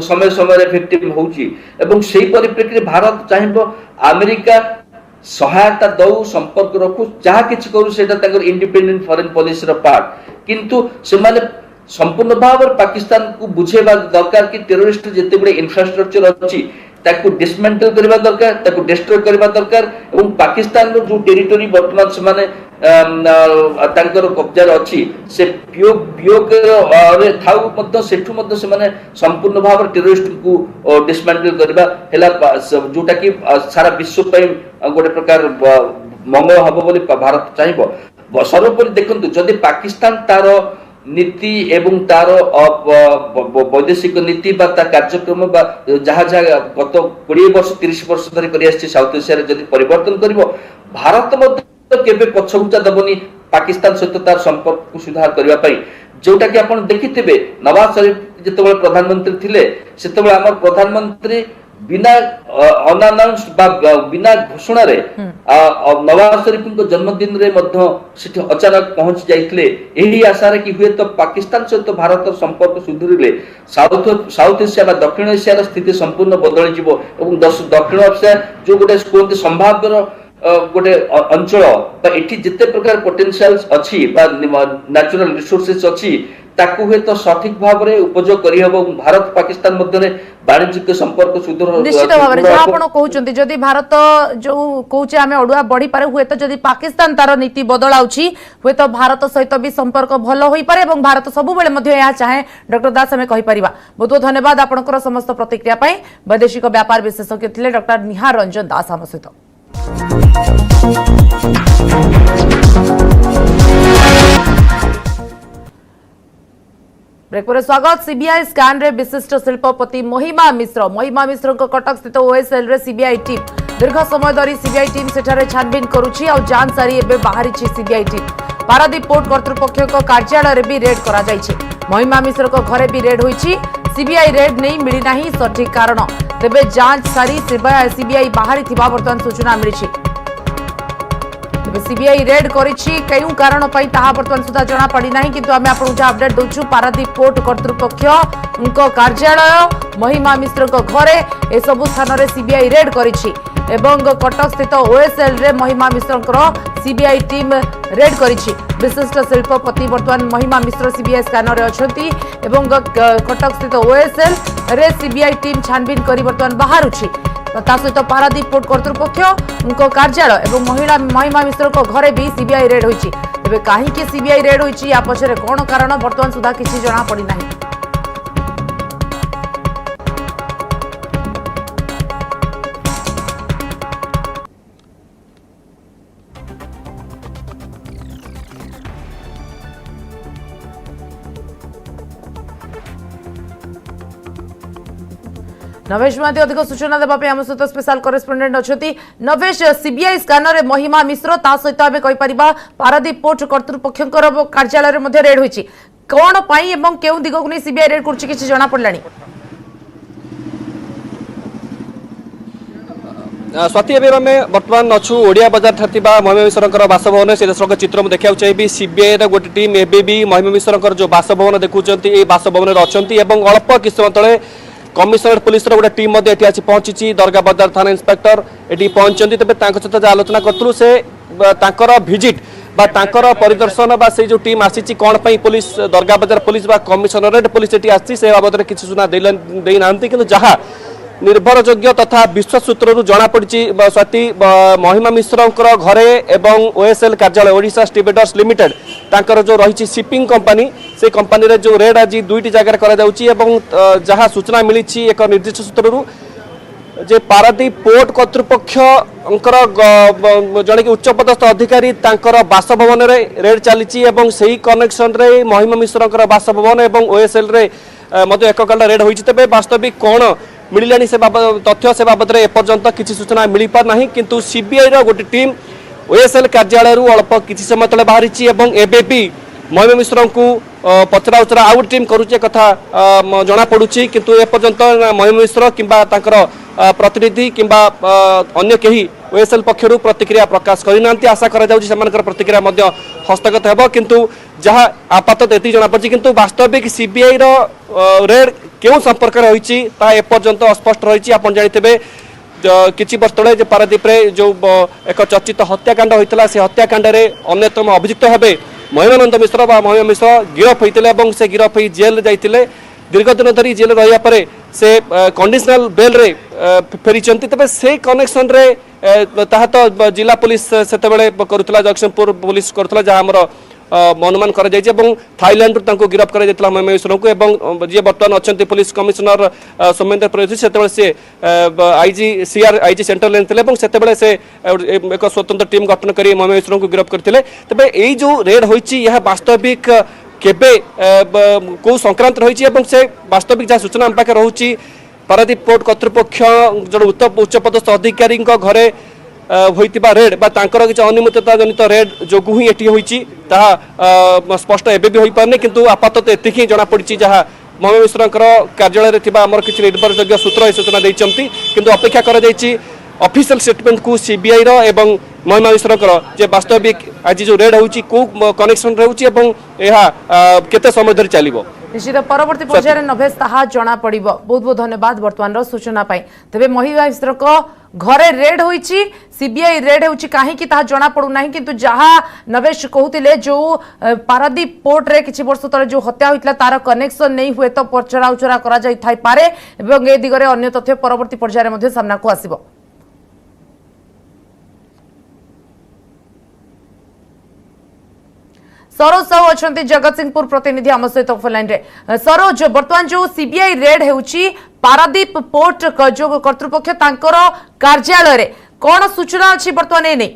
समय समय विक्टिम होउची एवं सेही परिप्रेक्षी भारत चाहिबो अमेरिका सहायता दउ संपर्क रखु जहा किछ करू सेटा ताकर इंडिपेंडेंट फॉरेन पॉलिसी रो पार्ट किंतु से माने संपूर्ण भाव रे पाकिस्तान को बुझेबा दरकार कि टेररिस्ट जेते बडे इंफ्रास्ट्रक्चर अछि ताकू डिसमेंटल करबा दरकार ताकू डिस्ट्रॉय करबा दरकार एवं पाकिस्तान रो जो टेरिटरी वर्तमान से माने तांकर कब्जा अछि से बियोग रे थाउ मध्य सेठु मध्य से माने संपूर्ण भाव टेररिस्ट को डिसमेंटल करबा हेला जोटा कि सारा विश्व पय गोटे प्रकार मंगल हबो बोली भारत चाहिबो सर्वोपरि देखंतु जदि पाकिस्तान तार नीति एवं तार वैदेशिक नीति बा ता कार्यक्रम बा जहाँ जहाँ गत 20 वर्ष 30 वर्ष धरि करि आछि साउथ एशिया रे जदि परिवर्तन करिवो भारत मध्य केबे पछगुचा दबनी पाकिस्तान सहित तार संपर्क को सुधार करबा पई जोटा कि आपण देखिथिबे नवाज शरीफ जेतेबेले प्रधानमंत्री थिले सेतेबेले हमर प्रधानमंत्री बिना अनाउंस बा बिना घोषणा रे नवाज शरीफ को जन्मदिन रे मध्य सिटी अचानक पहुंच जाइतले एही आशा रे कि हुए तो पाकिस्तान सहित तो भारत संपर्क सुधरिले साउथ एशिया बा दक्षिण एशिया रो स्थिति संपूर्ण बदली जिवो एवं दक्षिण एशिया जो गोटे कोनते संभाव्य गोटे अंचल एठी जिते प्रकार पोटेंशियल्स अछि बा नेचुरल रिसोर्सेस अछि ताकू हे तो सठिक भाव में उपयोग करी हबो भारत पाकिस्तान मध्य वाणिज्यिक संपर्क सुदृढ़ निश्चित भाव में जहाँ आपण कहउचंती जदि भारत जो कहउचे आमे अडुआ बढ़ी पारे हुए तो जदि पाकिस्तान तार नीति बदलाउछि हुए तो भारत सहित भी संपर्क भलो होई पारे एवं भारत सबु बेले मध्य या चाहे डॉक्टर दास हमें कहि परिबा। बहुत बहुत धन्यवाद आपनकर समस्त प्रतिक्रिया पई। वैदेशिक व्यापार विशेषज्ञ थिले डॉक्टर निहार रंजन दास हम सहित। ब्रेक पर स्वागत। सीबीआई स्कैन रे विशिष्ट शिल्पपति महिमा मिश्र को कटक स्थित ओएसएल रे सीबीआई टीम दीर्घ समय धरी सीबीआई टीम सेठारे छानबीन करुछि और जांच सारी एबे बाहरी सीबीआई टीम पारादीप पोर्ट कर्तृपक्ष को कार्यालय रे भी रेड करा जायछि। महिमा मिश्र को घरे भी रेड होईछि। सीबीआई रेड नहीं मिली नाही सठिक कारण तेबे जांच सारी सीबीआई बाहरी थिबा वर्तमान सूचना मिलिछि। सीबीआई रेड करिछि केउ कारण पई ताहा वर्तमान सुधा जणा पड़ी नाही किंतु आमे आपन जे अपडेट दोछु पारादीप पोर्ट कर्तृपक्ष उनको कार्यालय महिमा मिश्र को घरे ए सब स्थान रे सीबीआई रेड करिछि एवं कटक स्थित ओएसएल रे महिमा मिश्र सीबीआई टीम रेड करिछि। विशिष्ट शिल्पपति वर्तमान महिमा मिश्र सीबीआई स्कैनर रे अछंती एवं कटक स्थित ओएसएल रे सीबीआई टीम छानबीन करी वर्तमान बाहरुछि। ता सहित पारादीप पोर्ट कर्तृपक्ष उनको कार्यालय एवं महिमा मिश्र को घरे भी सीबीआई रेड होईछि। तेबे काहे सीबीआई रेड होईछि या पछरे कोन कारण वर्तमान सुधा किछि जणा पड़ी नाही। नवेश महांती अधिक सूचना देवाई आम सहित स्पेशल करेस्पोंडेंट अच्छा। नवेश, सीबीआई स्कैनर रे महिमा मिश्र ता सहित आम कहीपर पारादीप पोर्ट कर्तृपक्ष कार्यालय में रेड होईछि कौन पाई एवं केउ दिग को नहीं सीबीआई रेड करछि किछि जणा पड़लानी? स्वाति एवं आम बर्तमान अच्छु ओडिया बजार ठार महिमा मिश्र बासभवन से देश चित्र में देखा चाहिए। सीबीआई गोटे टीम एबी भी महिमा मिश्र जो बासभवन देखुं बासभवन अच्छा अल्प किछ समय तले कमिशनरेट पुलिस गोटे टीम आसी पहुंची दरगाह बजार थाना इंस्पेक्टर ये पहुंचती तेज सहित आलोचना करूँ से भिजिट बा परिदर्शन बा से जो टीम आसी कौन पर पुलिस दरगाह बजार पुलिस बा कमिशनरेट पुलिस ये आसी से बाबद में किसी सूचना देना कि जहाँ निर्भरयोग्य तथा विश्वास सूत्रु जमापड़ी स्वाति महिमा मिश्र घरे एवं ओएसएल कार्यालय ओडिशा स्टीवेडर्स लिमिटेड तांकर जो रही शिपिंग कंपनी से कंपनी रे जो रेड आज दुईटी जगह करा जहाँ सूचना मिली एक निर्दिष्ट सूत्रु जे पारादीप पोर्ट कर्तृपक्ष जड़े कि उच्चपदस्थ अधिकारी तांकर बासभवन रे रेड चली से कनेक्शन रे महिमा मिश्र बासभवन एवं ओएसएल रे एक काल रेड होती तेज वास्तविक कौन मिलानी से तथ्य से बाबद में एपर्यंत किसी सूचना मिल पार किंतु सीबीआई गोटे टीम ओएसएल कार्यालय अल्प किसी समय तले बाहरी एबे भी महिमा मिश्र को पचरा उचरा आउ टीम करुचे कथा जना पड़ुछि किंतु एपर्यंत महिमा मिश्र किंबा तांकर प्रतिनिधि किंबा अन्य कहीं ओएसएल पक्षरु प्रतिक्रिया प्रकाश करना आशा कर प्रतिक्रिया हस्तगत हेब किंतु जहाँ आपातत एति जना पड़छि किंतु वास्तविक सीबीआई रेड क्यों संपर्क रही एपर्यंत अस्पष्ट रही आप जानते किछि वर्ष तले पारादीप जो एक चर्चित हत्याकांड होता से हत्याकांड में अन्यतम अभियुक्त भावे महिमानंद मिश्र महिमा मिश्र गिरफ होते से गिरफ हो जेल जाते दीर्घ दिन धरी जेल रहा पर से कंडीशनल बेल रे फेरी तेज से कनेक्शन रे ताहा तो जिला पुलिस से करुला जगतसिंहपुर पुलिस करुला जहाँ आमर अनुमान कर थाईलैंड गिरफ कर महिमा मिश्र को जी बर्तमान अच्छा पुलिस कमिशनर सौमेन्द्र प्रधान से आईजी सीआर आईजी सेंट्रल लेन से से एक स्वतंत्र टीम गठन कर महिमा मिश्र को गिरफ करते तेज यही जो रेड होती वास्तविक केबे को संक्रांत रही से वास्तविक जहाँ सूचना आम पाखे रोचे पारादीप पोर्ट कर्तृपक्ष जो उच्चपदस्थ अधिकारी घरे होइतिबा रेड बा तांकर किछि अनियमितता जनित रेड जोगु ही एटी होइछि ताहा स्पष्ट एबे भी होई पारने किंतु आपातत एतिक ही जଣା पड़छि जहाँ महिमा मिश्र कार्यालय थिबा हमर किछि निर्भरयोग्य सूत्र सूचना दैछंती किंतु अपेक्षा करा जायछि ऑफिशियल स्टेटमेंट को सीबीआई रो एवं महिमा मिश्र जे वास्तविक आज जो रेड होउछि को कनेक्शन रहउछि एवं एहा केते समय धरि चलिबो निश्चित परवर्ती पर्यायर नभेश ताहा जना पड़िबो। बहुत बहुत धन्यवाद वर्तमान सूचना पाई। तेबे महिमा मिश्र घरे रेड होईची सीबीआई रेड होची काहे कि ता जणा पडु नाही किंतु जहा नवेश कहूतिले जो पारादीप पोर्ट रे किछि वर्ष तले जो हत्या होइतला तार कनेक्शन नहीं हुए तो पचरा उचरा करा जाई थाई पारे एवं ए दिगरे अन्य तथ्य परवर्ती पर्याय रे मध्ये सामना को आसीबो। सरोज साहू अच्छा जगत सिंहपुर प्रतिनिधि आम सहित फोन लाइन रे। सरोज बर्तमान जो सीबीआई रेड होउची पारादीप पोर्ट जो कर्तृपक्ष तांकर कार्यालय रे कौन सूचना अच्छी बर्तमान ए नहीं?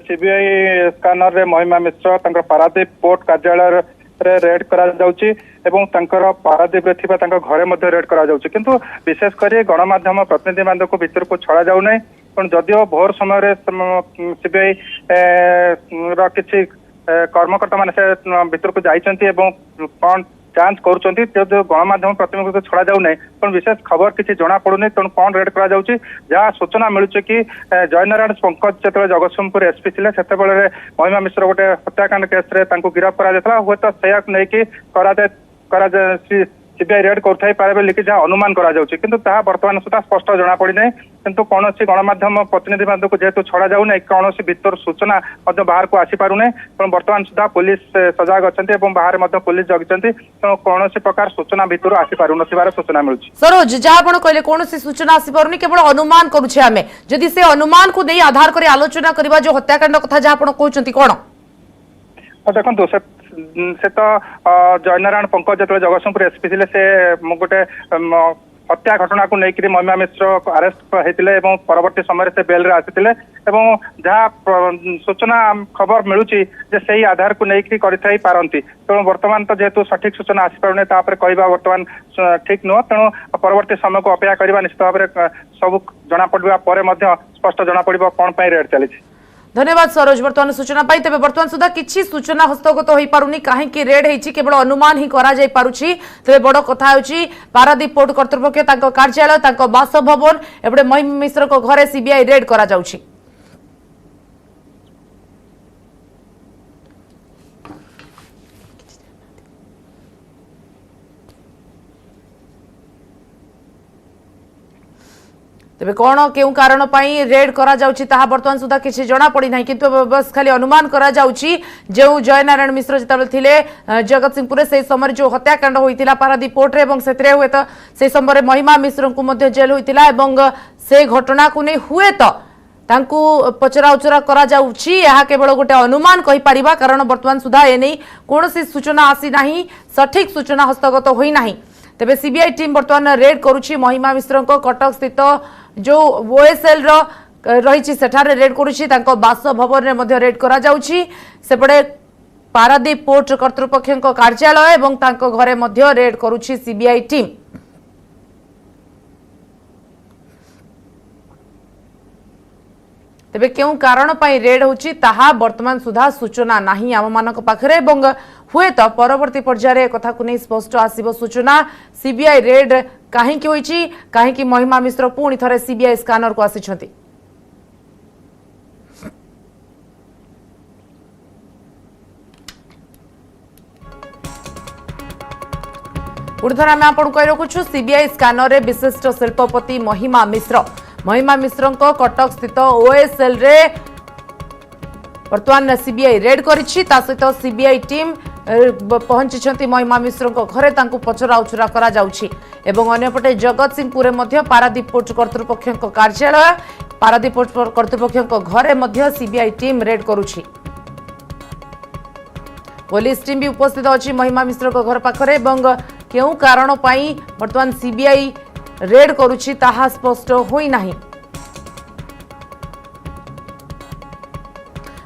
सीबीआई स्कानर रे महिमा मिश्र तांकर पारादीप पोर्ट कार्यालय रे रेड करा जाउची एवं तांकर पारादीप रे थिबा तांकर घरे मध्ये रेड करा जाउची किंतु विशेष करी गणमाध्यम प्रतिनिधि मान को भीतर को छड़ा जाउ नै पण जदियो भोर समय सीबीआई किसी कर्मकर्ता मान से भीतर को जाइछंती एवं कौन जांच करुछंती जो गणमाध्यम प्रतिनिधि को छड़ा जाउ नै पण विशेष खबर किसी जना पड़ुनी तेणु कौन रेड करा जाउची जहाँ सूचना मिलुचे कि जयनारायण पंकज जो जगतसिंहपुर एसपी थिले सेते बेले महिमा मिश्र गोटे हत्याकांड केस रे तांको गिरफ्त करा जायतला हुए तो सेया नै कि करा सीबीआई रेड करथाई पारे बोली कि जहाँ अनुमान करा जाउची किंतु ताहा वर्तमान सुधा स्पष्ट जना पड़ी नै किंतु कौनसी गणमाध्यम प्रतिनिधि मान को जेहेतु छड़ा जाउ नै कौनसी भीतर सूचना मध्ये बाहर को आसी पारु नै पण वर्तमान सुधा पुलिस सजाग अछंती एवं बाहर मध्ये पुलिस जगिचंती तो कौनसी प्रकार सूचना भीतर आसी पारु नथिबार सूचना मिलुची। सरोज जहाँ आपण कहले कौनसी सूचना आसी पारुनी केवल अनुमान करूछे आमे जदि से अनुमान को नहीं आधार करी आलोचना करबा जो हत्याकांड कथा जहाँ आपण कहउचंती कोन देखो से तो जयनारायण पंकज जो जगतसिंहपुर एसपी थे से गोटे हत्या घटना को लेकर महिमा मिश्र अरेस्ट होते और परवर्ती समय से बेल आसी जहाँ सूचना खबर मिलूची से ही आधार को लेकर करती तेणु वर्तमान तो जेहेतु सठिक सूचना आसी पारे कहवा वर्तमान ठीक नुह तेणु परवर्ती समय को अपेक्षा करवा निश्चित भाव में सब जना पड़ा स्पष्ट जना पड़ कौन रेड चली। धन्यवाद सरोज बर्तमान सूचना पाई तेज बर्तमान सुधा किसी सूचना हस्तगत हो पारुनी कहीं रेड होती केवल अनुमान ही करा जाय पारुछि तेज बड़ कथा होछि पारादीप पोर्ट कर्तृपक्ष तांको कार्यालय तांको बासभवन एपटे महिमा मिश्र को घरे सीबीआई रेड करा जाउछि। तेबे कौन केउ कारण पाई रेड करा जाउची ताहा वर्तमान सुधा किसी जना पड़ी नाही किंतु बस खाली अनुमान करा जाउची जो जयनारायण मिश्र जतबे थिले जगतसिंहपुर से समय जो हत्याकांड होइतिला पारादीप पोर्ट रे एवं सेतरे हुए तो से समय महिमा मिश्र को मध्य जेल होइतिला एवं से घटना को नै हुए तो तांकू पचरा उचरा करा जाउची यहा केवल गोटे अनुमान कहि परिबा कारण वर्तमान सुधा ए नै कोनोसी सूचना आसी नाही सठिक सूचना हस्तगत होई नाही। तेबे सीबीआई टीम वर्तमान रेड करुछि महिमा मिश्र को कटक स्थित जो ओएसएल रही सेठारे रेड करुछि तांको बासभवन रे मध्य रेड करा जाउछि सेपटे पारादीप पोर्ट कर्तृपक्ष कार्यालय एवं तांको घरे मध्य रेड करुछि सीबीआई टीम। तेबे केउ कारण पाई रेड होछि ताहा वर्तमान सुधा सूचना नाही आम मानक पाखरे एवं हुए तो परवर्ती पर्याय कथा को नहीं स्पष्ट आसीबो सूचना सीबीआई रेड काहे कि होइछि काहे कि महिमा मिश्र पुणी थरे सीबीआई स्कानर को आसीछंती। पुणीथर आम आपन कहि रखुछु सीबीआई स्कानर रे विशिष्ट शिल्पपति महिमा मिश्र कटक स्थित ओएसएल रे वर्तमान सीबीआई रेड करिछि ता सहित सीबीआई टीम पहुंची महिमा मिश्र घरे तांकु पचरा उचरा करा जाउछि एवं अन्यपटे जगतसिंहपुर मध्य पारादीप पोर्ट कर्तृपक्ष कार्यालय पारादीप पोर्ट कर्तृपक्ष घरे मध्य सीबीआई टीम रेड करुछि। पुलिस टीम भी उपस्थित अछि महिमा मिश्र घर पाखरे एवं केउ कारण पाई वर्तमान सीबीआई रेड करुछि ताहा स्पष्ट होई नाही।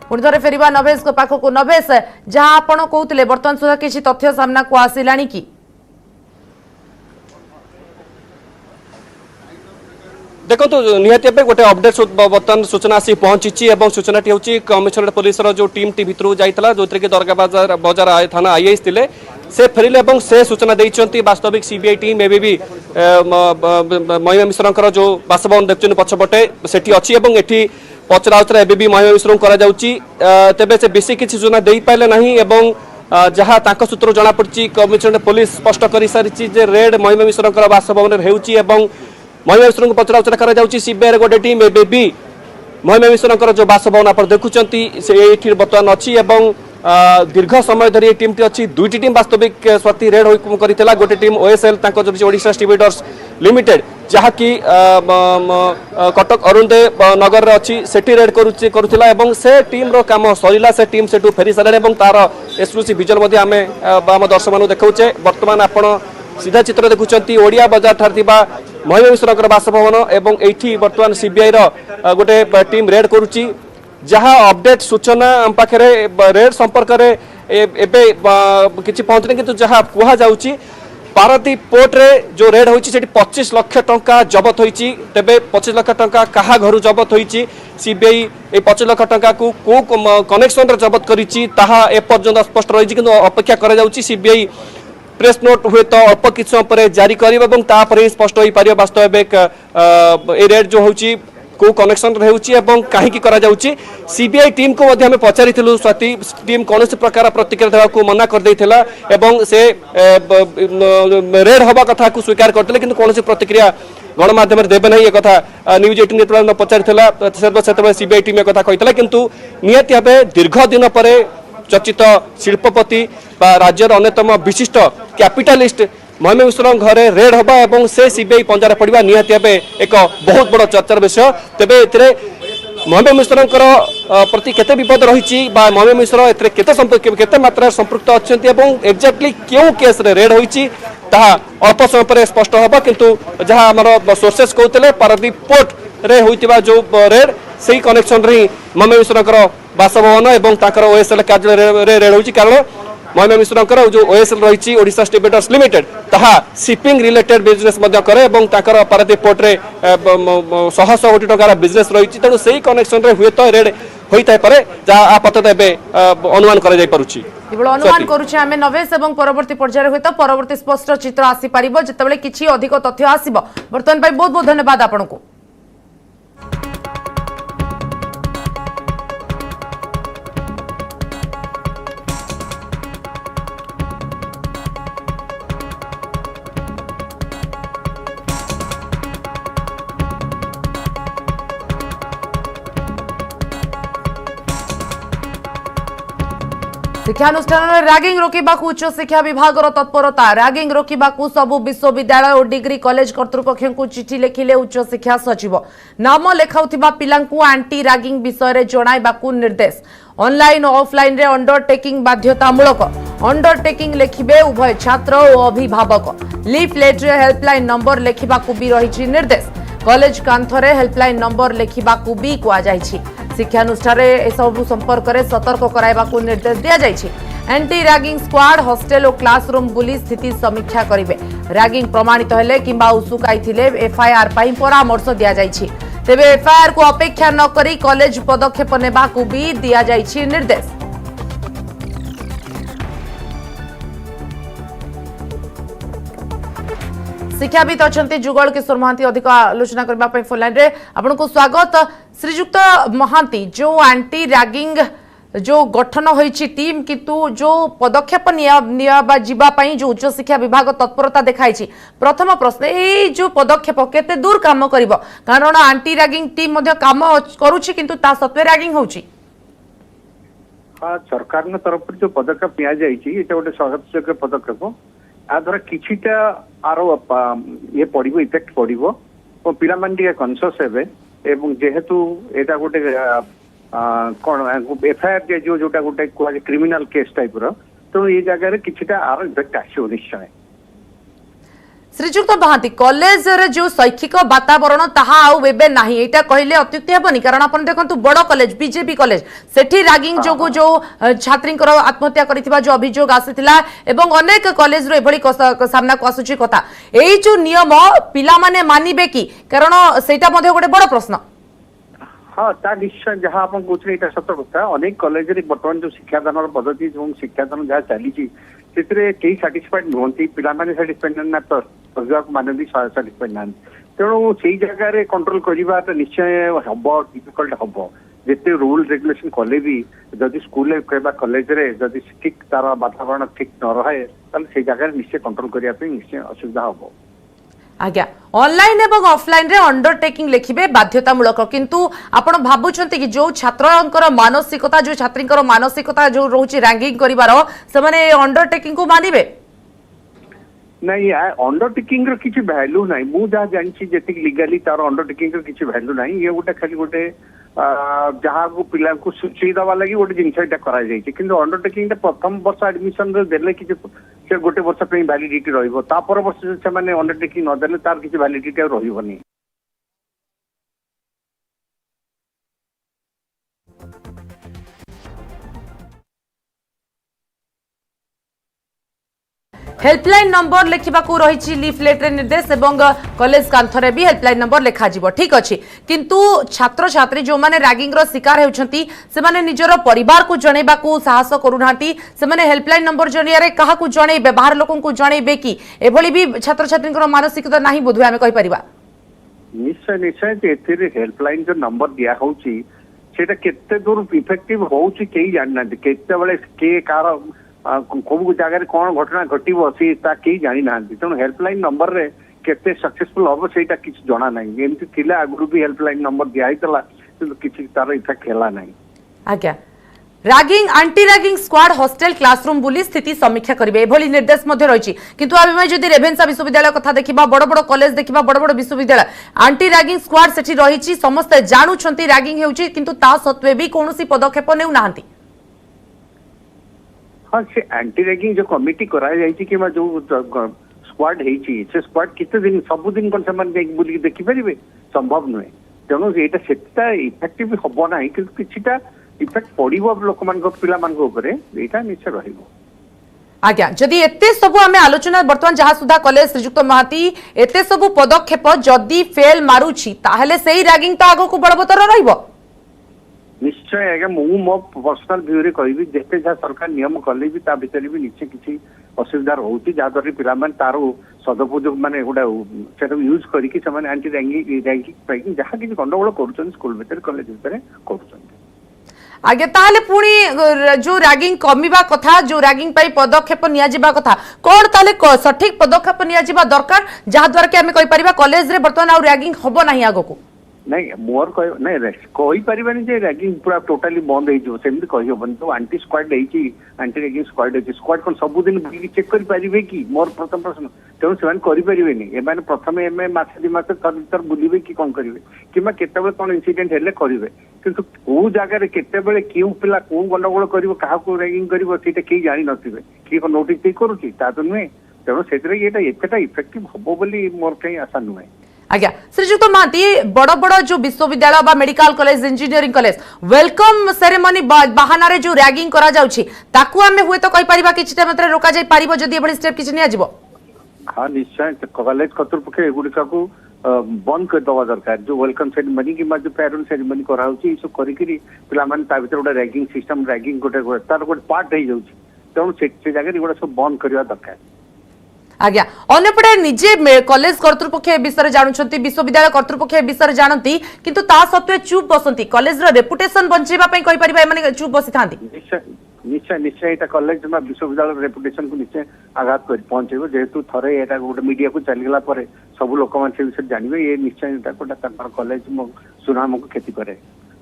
पुणिथरे फेरिबा नवेश को पाखको नवेश जहां आपण कहउतले वर्तमान सुधा किछि तथ्य सामना को आसिलानी कि देखो तो निहाती गोटे अपडेट बर्तमान सूचना आसी पहुंची और सूचनाटी हूँ कमिशनरेट पुलिस जो टीम टी भितर जाइला जो कि दरगा बजार थाना आईएएस थे से फेरिले और से सूचना देते वास्तविक सीबीआई टीम एवं भी महिमा मिश्र जो बासभवन देखते पछपटे से अच्छी एटी पचरा उचरा एवं भी महिमा मिश्र को तेबे से बेसी किसी सूचना दे पारे ना जहाँ तांको सूत्र जना पड़ी कमिशनरेट पुलिस स्पष्ट कर सारी जे रेड महिमा मिश्र बासभवन होउची एवं महिमा मिश्र को पचराउचरा करा जाउची सीबीआई गोटे टीम एबे भी महिमा मिश्र जो बासभवन आप देखुंत से बर्तमान अच्छी एवं दीर्घ समय धरी टीम अच्छी दुईटी टीम वास्तविक स्वाति रेड करथिला गोटे team OSL Odisha distributors limited जहाँकि कटक अरुणदेव नगर अच्छी सेठी रेड करुला एवं से टीम रो काम सरिला से टीम सेठू फेरी सारे एवं तार एक्सक्लूसिव विजुअल आम दर्शक मान देखौचे वर्तमान आपण सीधा चित्र देखुंत ओडिया बजार ठार महिमा मिश्र बासभवन एवं एठी वर्तमान सीबीआई गोटे टीम रेड करुच्ची जहाँ अपडेट सूचना आम पाखे रेड संपर्क किसी पहुंचने किंतु जहाँ कह जाऊँगी पारादीप पोर्ट रे जो रेड होती 25 लाख टंका जबत होती तेबे 25 लाख टंका कहा घर जबत होती सीबीआई ए 25 लाख टंका को कनेक्शन रे जबत करिछि ताहा ए पर्यंत स्पष्ट रही किंतु अपेक्षा करा जाउछि सीबीआई प्रेस नोट हुए तो अल्प किछ समय पर जारी करिबा एवं तापर स्पष्ट होई पारियो वास्तव ए रेड जो होउछि को कनेक्शन रहउछि एवं काहे करा जाउछि सीबीआई टीम को मध्ये हमें पचारिथिलु स्वाति टीम कौन से प्रकार प्रतिक्रिया देवा को मना कर देथिला एवं से रेड हवा कथा को स्वीकार करथिले किंतु कौन से प्रतिक्रिया गणमाध्यम देवे नहीं एक कथा न्यूज 18 नेटवर्क में पचारिथिला सेतबे सीबीआई टीम एक कथा कहितला किंतु नियति भाबे दीर्घ दिन परे चर्चित शिल्पपति राज्यर अन्यतम विशिष्ट कैपिटालिस्ट महिमा मिश्र घरे रेड हवा एवं से सीबीआई पंजारे पड़ा निहाती भाव एक बहुत बड़ चर्चार विषय तेबे ए महिमा मिश्र प्रति केते विपद रही महिमा मिश्र केते मात्रा संपृक्त अच्छा एक्जाक्टली क्यों केस रे रेड होती अल्प समय पर स्पष्ट होगा किंतु जहाँ आम सोर्सेस कहते पारादीप पोर्ट रे होइतिबा जो रेड से कनेक्शन रे महिमा मिश्र बासभवन एवं ओएसएल कार्यालय रेड होती कारण महिमा मिश्र जो ओएसएल रही ओडिशा डिस्ट्रीब्यूटर्स लिमिटेड ताहा शिपिंग रिलेटेड बिजनेस करे एवं पारादीप पोर्ट रे 100 कोटी टंकार बिजनेस रही तेणु से कनेक्शन रे हुए तो रेड होता है जहाँ आपातत अनुमान अनुमान करुचे आमे नवेश एवं परवर्ती पर्यायर हुए तो परवर्ती स्पष्ट चित्र आसी पारिबो जेतेबेले किछि अधिक तथ्य आसीबो वर्तमान पाई बहुत बहुत धन्यवाद आपनको। शिक्षानुष्ठान रैगिंग रोकवा उच्च शिक्षा विभाग तत्परता रैगिंग रोकवा सबु विश्वविद्यालय और डिग्री कॉलेज कर्तृपक्ष को चिठी लिखिले उच्च शिक्षा सचिव नाम लेखाउथिबा पिलांकु एंटी रैगिंग विषय जणाइबाकु निर्देश ऑनलाइन और ऑफलाइन रे अंडरटेकिंग बाध्यतामूलक अंडरटेकिंग लेखिबे उभय छात्र और अभिभावक लीफलेट रे हेल्पलाइन नंबर लेखिबाकु भी रही निर्देश कॉलेज कांथरे हेल्पलाइन नंबर लेखिबाकु भी कुआ जायछि शिक्षानुष्ठान सब संपर्क में सतर्क कराइबाकु निर्देश दिया जायछि एंटी रैगिंग स्क्वाड हॉस्टल और क्लासरूम बुली स्थिति समीक्षा करिवे रैगिंग प्रमाणित हेले किंबा उसुकाई थिले एफआईआर पाई परामर्श दिया जायछि तेबे एफआईआर को अपेक्षा न करी कॉलेज पदक्षेप नेबाकु भी दिया जायछि निर्देश। शिक्षाविद अच्छा जुगल किशोर महांती अधिक आलोचना करने फोन लाइन रे आपको स्वागत। श्रीजुक्त महांती जो एंटी रैगिंग जो गठन होइछि टीम किंतु जो पदक्षेप जीवाई जो उच्च शिक्षा विभाग तत्परता देखाई प्रथम प्रश्न ये जो पदक्षेप केते दूर काम करिवो कारण एंटी रैगिंग टीम मध्य काम करूछि किंतु ता सत्वे रैगिंग होउछि। हाँ सरकार तरफ जो पदक्षेप निया जाइछि एटा गोटे सहयोगी पदक्षेप आ द्वारा किछिटा आरो ये पड़ो इफेक्ट पड़ो और पिला माने कनसियस हेबे एवं जेहेतु एटा गोटे कौन एफआईआर जो जोटा गोटे कह क्रिमिनाल केस टाइप रो तो ये जगह किछिटा आरो इफेक्ट आसो निश्चय। श्रीजुक्त महांती कॉलेज रे जो शैक्षिक वातावरण ताहा आउ एबे नाही एटा कहले अत्युक्ति हेबनी कारण अपन देखंतु बड़ कॉलेज बीजेपी कॉलेज सेठी रैगिंग जोगु जो छात्रींकर आत्महत्या करिथिबा जो अभियोग आसिथिला एवं अनेक कॉलेज रो एभली सामना को आसुची कथा एई जो नियम पिला माने मानिबे की कारण सेटा मध्ये गोटे बड़ प्रश्न। हाँ ता निश्चय जहाँ आप कहते सत कथा अनेक कॉलेज बर्तमान जो शिक्षादान पद्धति शिक्षादान जहाँ चली कई साटिस्फाइड नुहति पे साटिस्फाइड ना तो अभिभावक मैंने भी साटिस्फाइड ना तेणु से जगह कंट्रोल करवा तो निश्चय हम डिफिकल्ट हम जिते रूल रेगुलेशन कले भी जदि स्कूल कॉलेज रे जदि ठीक तार वातावरण ठीक न रहे ताले से जगह निश्चय कंट्रोल करिया पे निश्चय असुविधा हो। आज्ञा ऑनलाइन एवं ऑफलाइन रे अंडरटेकिंग लिखिबे बाध्यतामूलक किंतु आपण भाबुचंती कि जो छात्रंकर मानसिकता जो छात्रींकर मानसिकता जो रोची रैंकिंग करिवार से माने अंडरटेकिंग को मानिबे नहीं अंडरटेकिंग रो किछि वैल्यू नहीं मु जहा जानछि जेतिक लीगली तार अंडरटेकिंग रो किछि वैल्यू नहीं ये गोटे खाली गोटे जहाँ को पिला को सूची दवा लगी गोटे जिनस एटा करा जायछि किंतु अंडरटेकिंग प्रथम वर्ष एडमिशन रे देले किछि से गोटे वर्ष पे वैलिडिटी रहिबो ता पर वर्ष से माने अंडरटेकिंग न देले तार किछि वैलिडिटी रहिबोनी। हेल्पलाइन नंबर लिखा रही लिफलेट रे निर्देश एवं कॉलेज कांथरे भी हेल्पलाइन नंबर लिखा जिवो ठीक अच्छी किंतु छात्र छात्री जो माने रैगिंग रो शिकार होउछंती से माने निजर परिवार को जणेबा को साहस करूनांती से माने हेल्पलाइन नंबर जरिया रे काहा को जणेबे बाहर लोकन को जणेबे कि एभली भी छात्र छात्री को मानसिकता नाही बोधुए आमे कहि परिबा। निश्चय निश्चय एथिरे हेल्पलाइन जो नंबर दिया होउची सेटा केते दूर इफेक्टिव होउची केही जानना केते बेले के कार कोबु जगह कौन घटना घटो सी कई जानी ना तेणु हेल्पलाइन नंबर रे केते सक्सेसफुल हम सेटा किछ जणा नहीं एमती थिला आगु भी हेल्पलाइन नंबर दिया हितला किंतु किछ तार इफेक्ट हैला नहीं। आज्ञा ragging anti ragging squad hostel classroom bully स्थिति समीक्षा करिवे एभली निर्देश मध्ये रहिछि किंतु आमे जदि रेभेन्सा विश्वविद्यालय कथा देखिबा बड़ बड़ कॉलेज देखिबा बड़ बड़ विश्वविद्यालय एंटी रैगिंग स्क्वाड सेठी रहिछि समस्त जानुछंती रैगिंग हेउछि किंतु ता सत्वे भी कोनोसी पदक्षेप नेउ नाहंती। हाँ से एंटी रैगिंग जो कमिटी कराई जाइछि कि जो स्क्वाड हेछि से स्क्वाड किते दिन सब दिन कोन समान बुली देखि परिबे संभव नुहे तेणु एटा सेटा इफेक्टिव हबो नाही किंतु किछिटा इफेक्ट पड़िबो लोक मान को पिला मान को ऊपर एटा निश्चय रहिबो। आज्ञा जदि एते सब आमे आलोचना वर्तमान जहा सुधा कॉलेज श्रीजुक्त महाती एते सब पदक्षेप जदि फेल मारुछि ताहले सेही रैगिंग तो आगो को बळबतर रहिबो निश्चय आज्ञा मु मो पर्सनल व्यू रे कहबी जेते जहा सरकार नियम कले भी ता भितर भी निश्चय किछि असुविधा रहउछि जा दरे पिला मान तारो सदुपयोग माने गोडा सेटा यूज करी कि समान एंटी रैगिंग जहा कि गंडगोल करूछन स्कूल भितर कॉलेज भितर करूछन। आगे ताहले पुणी जो रैगिंग कमिबा कथा जो रैगिंग पाई पदक्षेप निया जिबा कथा कोन ताले सठिक पदक्षेप निया जिबा दरकार जहा द्वारा के हमें कहि परिबा कॉलेज रे वर्तमान आ रैगिंग हबो नाही आगो को नहीं मोर नहीं कही पारिबानी जे रैगिंग पूरा टोटली बंद हो जो सेमती कही होबन तो anti squad anti ragging squad है स्क्वाड कोन सब दिन बुली चेक करि परिबे कि मोर प्रथम प्रश्न तेणु से करि परिबेनी एमाने प्रथम एमे मास दि मास तर बुलिबे कि कोन करिवे किमा केतेबे कोन इंसिडेंट हेले करिवे किंतु को जगह रे केतेबे क्यों पिला को गंडगोल करिवो काहा को रैगिंग करिवो सेटा केही जानि नथिबे कि को नोटिस दे करूची ता तो नुहे तेणु सेतरे एटा एतेटा इफेक्टिव हबो बोली मोर कहीं आशा नुहे। आज्ञा श्रीजुक्त महाती बड़ बड़ जो विश्वविद्यालय बा medical college engineering college welcome ceremony बहाना रे जो रैगिंग करा जाउछि ताकू हमें हुए तो कहि परिबा किछटा मात्रा रोका जाय परिबो जदि एबडी स्टेप किछ निया जिवो। हाँ निश्चय कॉलेज कर्तृपक्ष एगुड़िका को बंद कर दवा दरकार जो वेलकम सेरेमनी कि जो पेरेंट सेरेमनी करा होछि सब करी करी पिला माने ता भीतर गोटे रैगिंग सिस्टम रैगिंग गोटे तार गोटे पार्ट हो जाउछि तेणु से जगह गोटे सब बंद करवा दरकार। आज्ञा अन्यपटे निजे कॉलेज कर्तृपक्ष विषय जानुछंती विश्वविद्यालय कर्तृपक्ष विषय जानती किंतु ता सत्वे चुप बसंती कॉलेज रो रेपुटेशन बंचेबा पई कहि परिबा माने चुप बसी थांती। निश्चय निश्चय निश्चय एटा कॉलेज में विश्वविद्यालय रेपुटेशन को निश्चय आघात कर पहुंचेबो जेहेतु थरे एटा गोटे मीडिया को चलीगला परे सब लोक मान से विषय जानबे ये निश्चय एटा कोटा तार कॉलेज मो सुनाम को खेती करे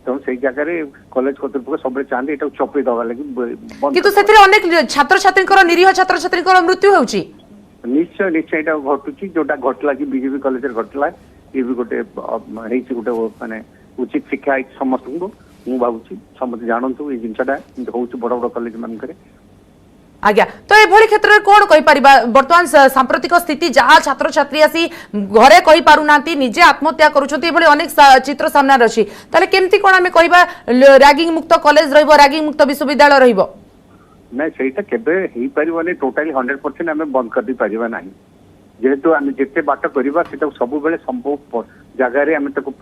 तो सही जगह रे कॉलेज कर्तृपक्ष सब चाहते एटा चपे दवा लागि किंतु सेथिरे अनेक छात्र छात्रीकर निरीह छात्र छात्रीकर मृत्यु होउची निश्चय निश्चय एटा घटुची जोटा घटला कि बीजेपी कॉलेज रे घटला ये भी गोटे हेछि गोटे माने उचित शिक्षा समस्त को मु भाबुची समस्त जानंतु ए जिंसटा होउची बड़ बड़ कॉलेज मान करे। आज्ञा तो एभली क्षेत्र में कौन कहि परिबा वर्तमान सांप्रतिक स्थिति जहाँ छात्र छात्री आसी घरे कहि पारु नांती निजे आत्महत्या करूछंती एभली अनेक चित्र सामने रछि ताले केमती कोन हमें कहिबा रैगिंग मुक्त कॉलेज रहइबो रैगिंग मुक्त विश्वविद्यालय रहइबो ना सेटा केबे ही परिबने टोटली 100% हमें बंद कर दी परिबा नाही जेहेतु हम जेते बाट करिबा सेटा सब बेले संभव जगह रे हम तको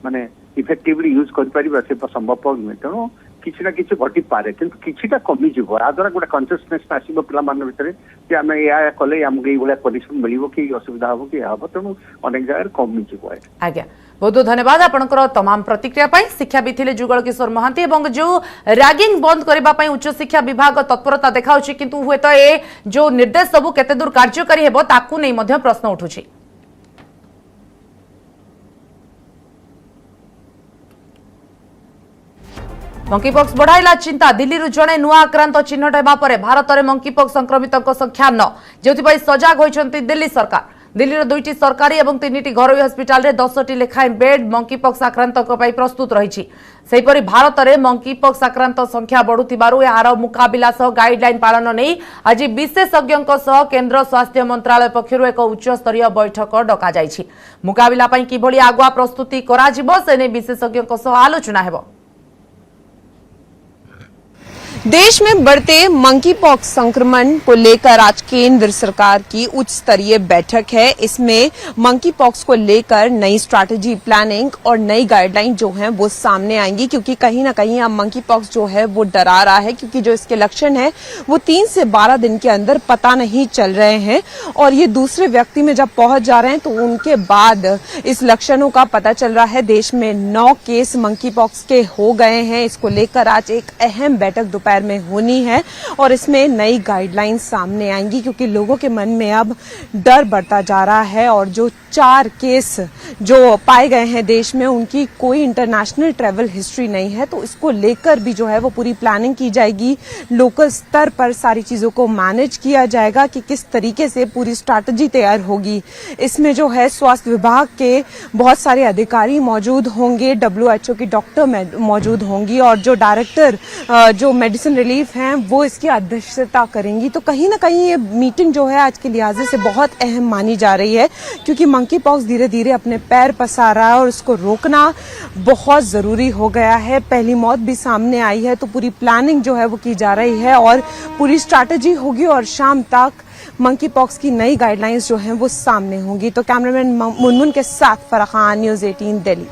माने इफेक्टिवली यूज कर परिबा से संभव नुहे तेणु किछि ना किछि घटी पारे किंतु किछिटा कमी जिवो आ द्वारा गोटे कन्सियसनेस आसीबो पिला मान भितरे कि हमें या कले हमके ई बोला कंडीशन मिलिबो कि असुविधा हो कि हबो तेणु अनेक जगह कमी जिवो। आज्ञा बहुत बहुत धन्यवाद आपनकर तमाम प्रतिक्रिया पाई। शिक्षा भी थिले जुगल किशोर महांती एवं जो रैगिंग बंद करबा पाई उच्च शिक्षा विभाग तत्परता देखाउछि किंतु हुए तो ए जो निर्देश सबु केते दूर कार्यकारी हेबो ताकू नै मध्य प्रश्न उठुछि। मंकीपॉक्स बढ़ाइला चिंता। दिल्ली जड़े नुआ आक्रांत चिन्हट होगा पर भारत में मंकीपॉक्स संक्रमित संख्या 9 जो सजग होती दिल्ली सरकार। दिल्ली दुईटी सरकारी और 3टी घरोई हस्पिटाल 10टी लेखाएं बेड मंकीपॉक्स आक्रांत प्रस्तुत रही। सेहीपरि भारत में मंकीपॉक्स आक्रांत संख्या बढ़ुथिबारु यार मुकाबिला सह गाइडलाइन पालन नहीं आज विशेषज्ञों सह केंद्र स्वास्थ्य मंत्रालय पक्षरु एक उच्च स्तरीय बैठक डका जाइछि। मुकाबिला पई किभली आगुआ प्रस्तुति करा जिवो से नै विशेषज्ञों सह आलोचना हेबो। देश में बढ़ते मंकीपॉक्स संक्रमण को लेकर आज केंद्र सरकार की उच्च स्तरीय बैठक है। इसमें मंकीपॉक्स को लेकर नई स्ट्रैटेजी, प्लानिंग और नई गाइडलाइन जो है वो सामने आएंगी, क्योंकि कहीं ना कहीं अब मंकीपॉक्स जो है वो डरा रहा है, क्योंकि जो इसके लक्षण है वो 3 से 12 दिन के अंदर पता नहीं चल रहे हैं और ये दूसरे व्यक्ति में जब पहुंच जा रहे हैं तो उनके बाद इस लक्षणों का पता चल रहा है। देश में 9 केस मंकीपॉक्स के हो गए हैं। इसको लेकर आज एक अहम बैठक दोपहर में होनी है और इसमें नई गाइडलाइंस सामने आएंगी, क्योंकि लोगों के मन में अब डर बढ़ता जा रहा है और जो 4 केस जो पाए गए हैं देश में उनकी कोई इंटरनेशनल ट्रैवल हिस्ट्री नहीं है, तो इसको लेकर भी जो है वो पूरी प्लानिंग की जाएगी। लोकल स्तर पर सारी चीजों को मैनेज किया जाएगा कि किस तरीके से पूरी स्ट्रैटेजी तैयार होगी। इसमें जो है स्वास्थ्य विभाग के बहुत सारे अधिकारी मौजूद होंगे, WHO की डॉक्टर मौजूद होंगी और जो डायरेक्टर जो मेडिसिन रिलीफ हैं वो इसकी अध्यक्षता करेंगी। तो कहीं ना कहीं ये मीटिंग जो है आज के लिहाजे से बहुत अहम मानी जा रही है, क्योंकि मंकीपॉक्स धीरे धीरे अपने पैर पसार रहा है और इसको रोकना बहुत जरूरी हो गया है। पहली मौत भी सामने आई है, तो पूरी प्लानिंग जो है वो की जा रही है और पूरी स्ट्रैटेजी होगी और शाम तक मंकीपॉक्स की नई गाइडलाइंस जो हैं वो सामने होंगी। तो कैमरामैन मुनमुन के साथ फराह खान, न्यूज़ 18 दिल्ली।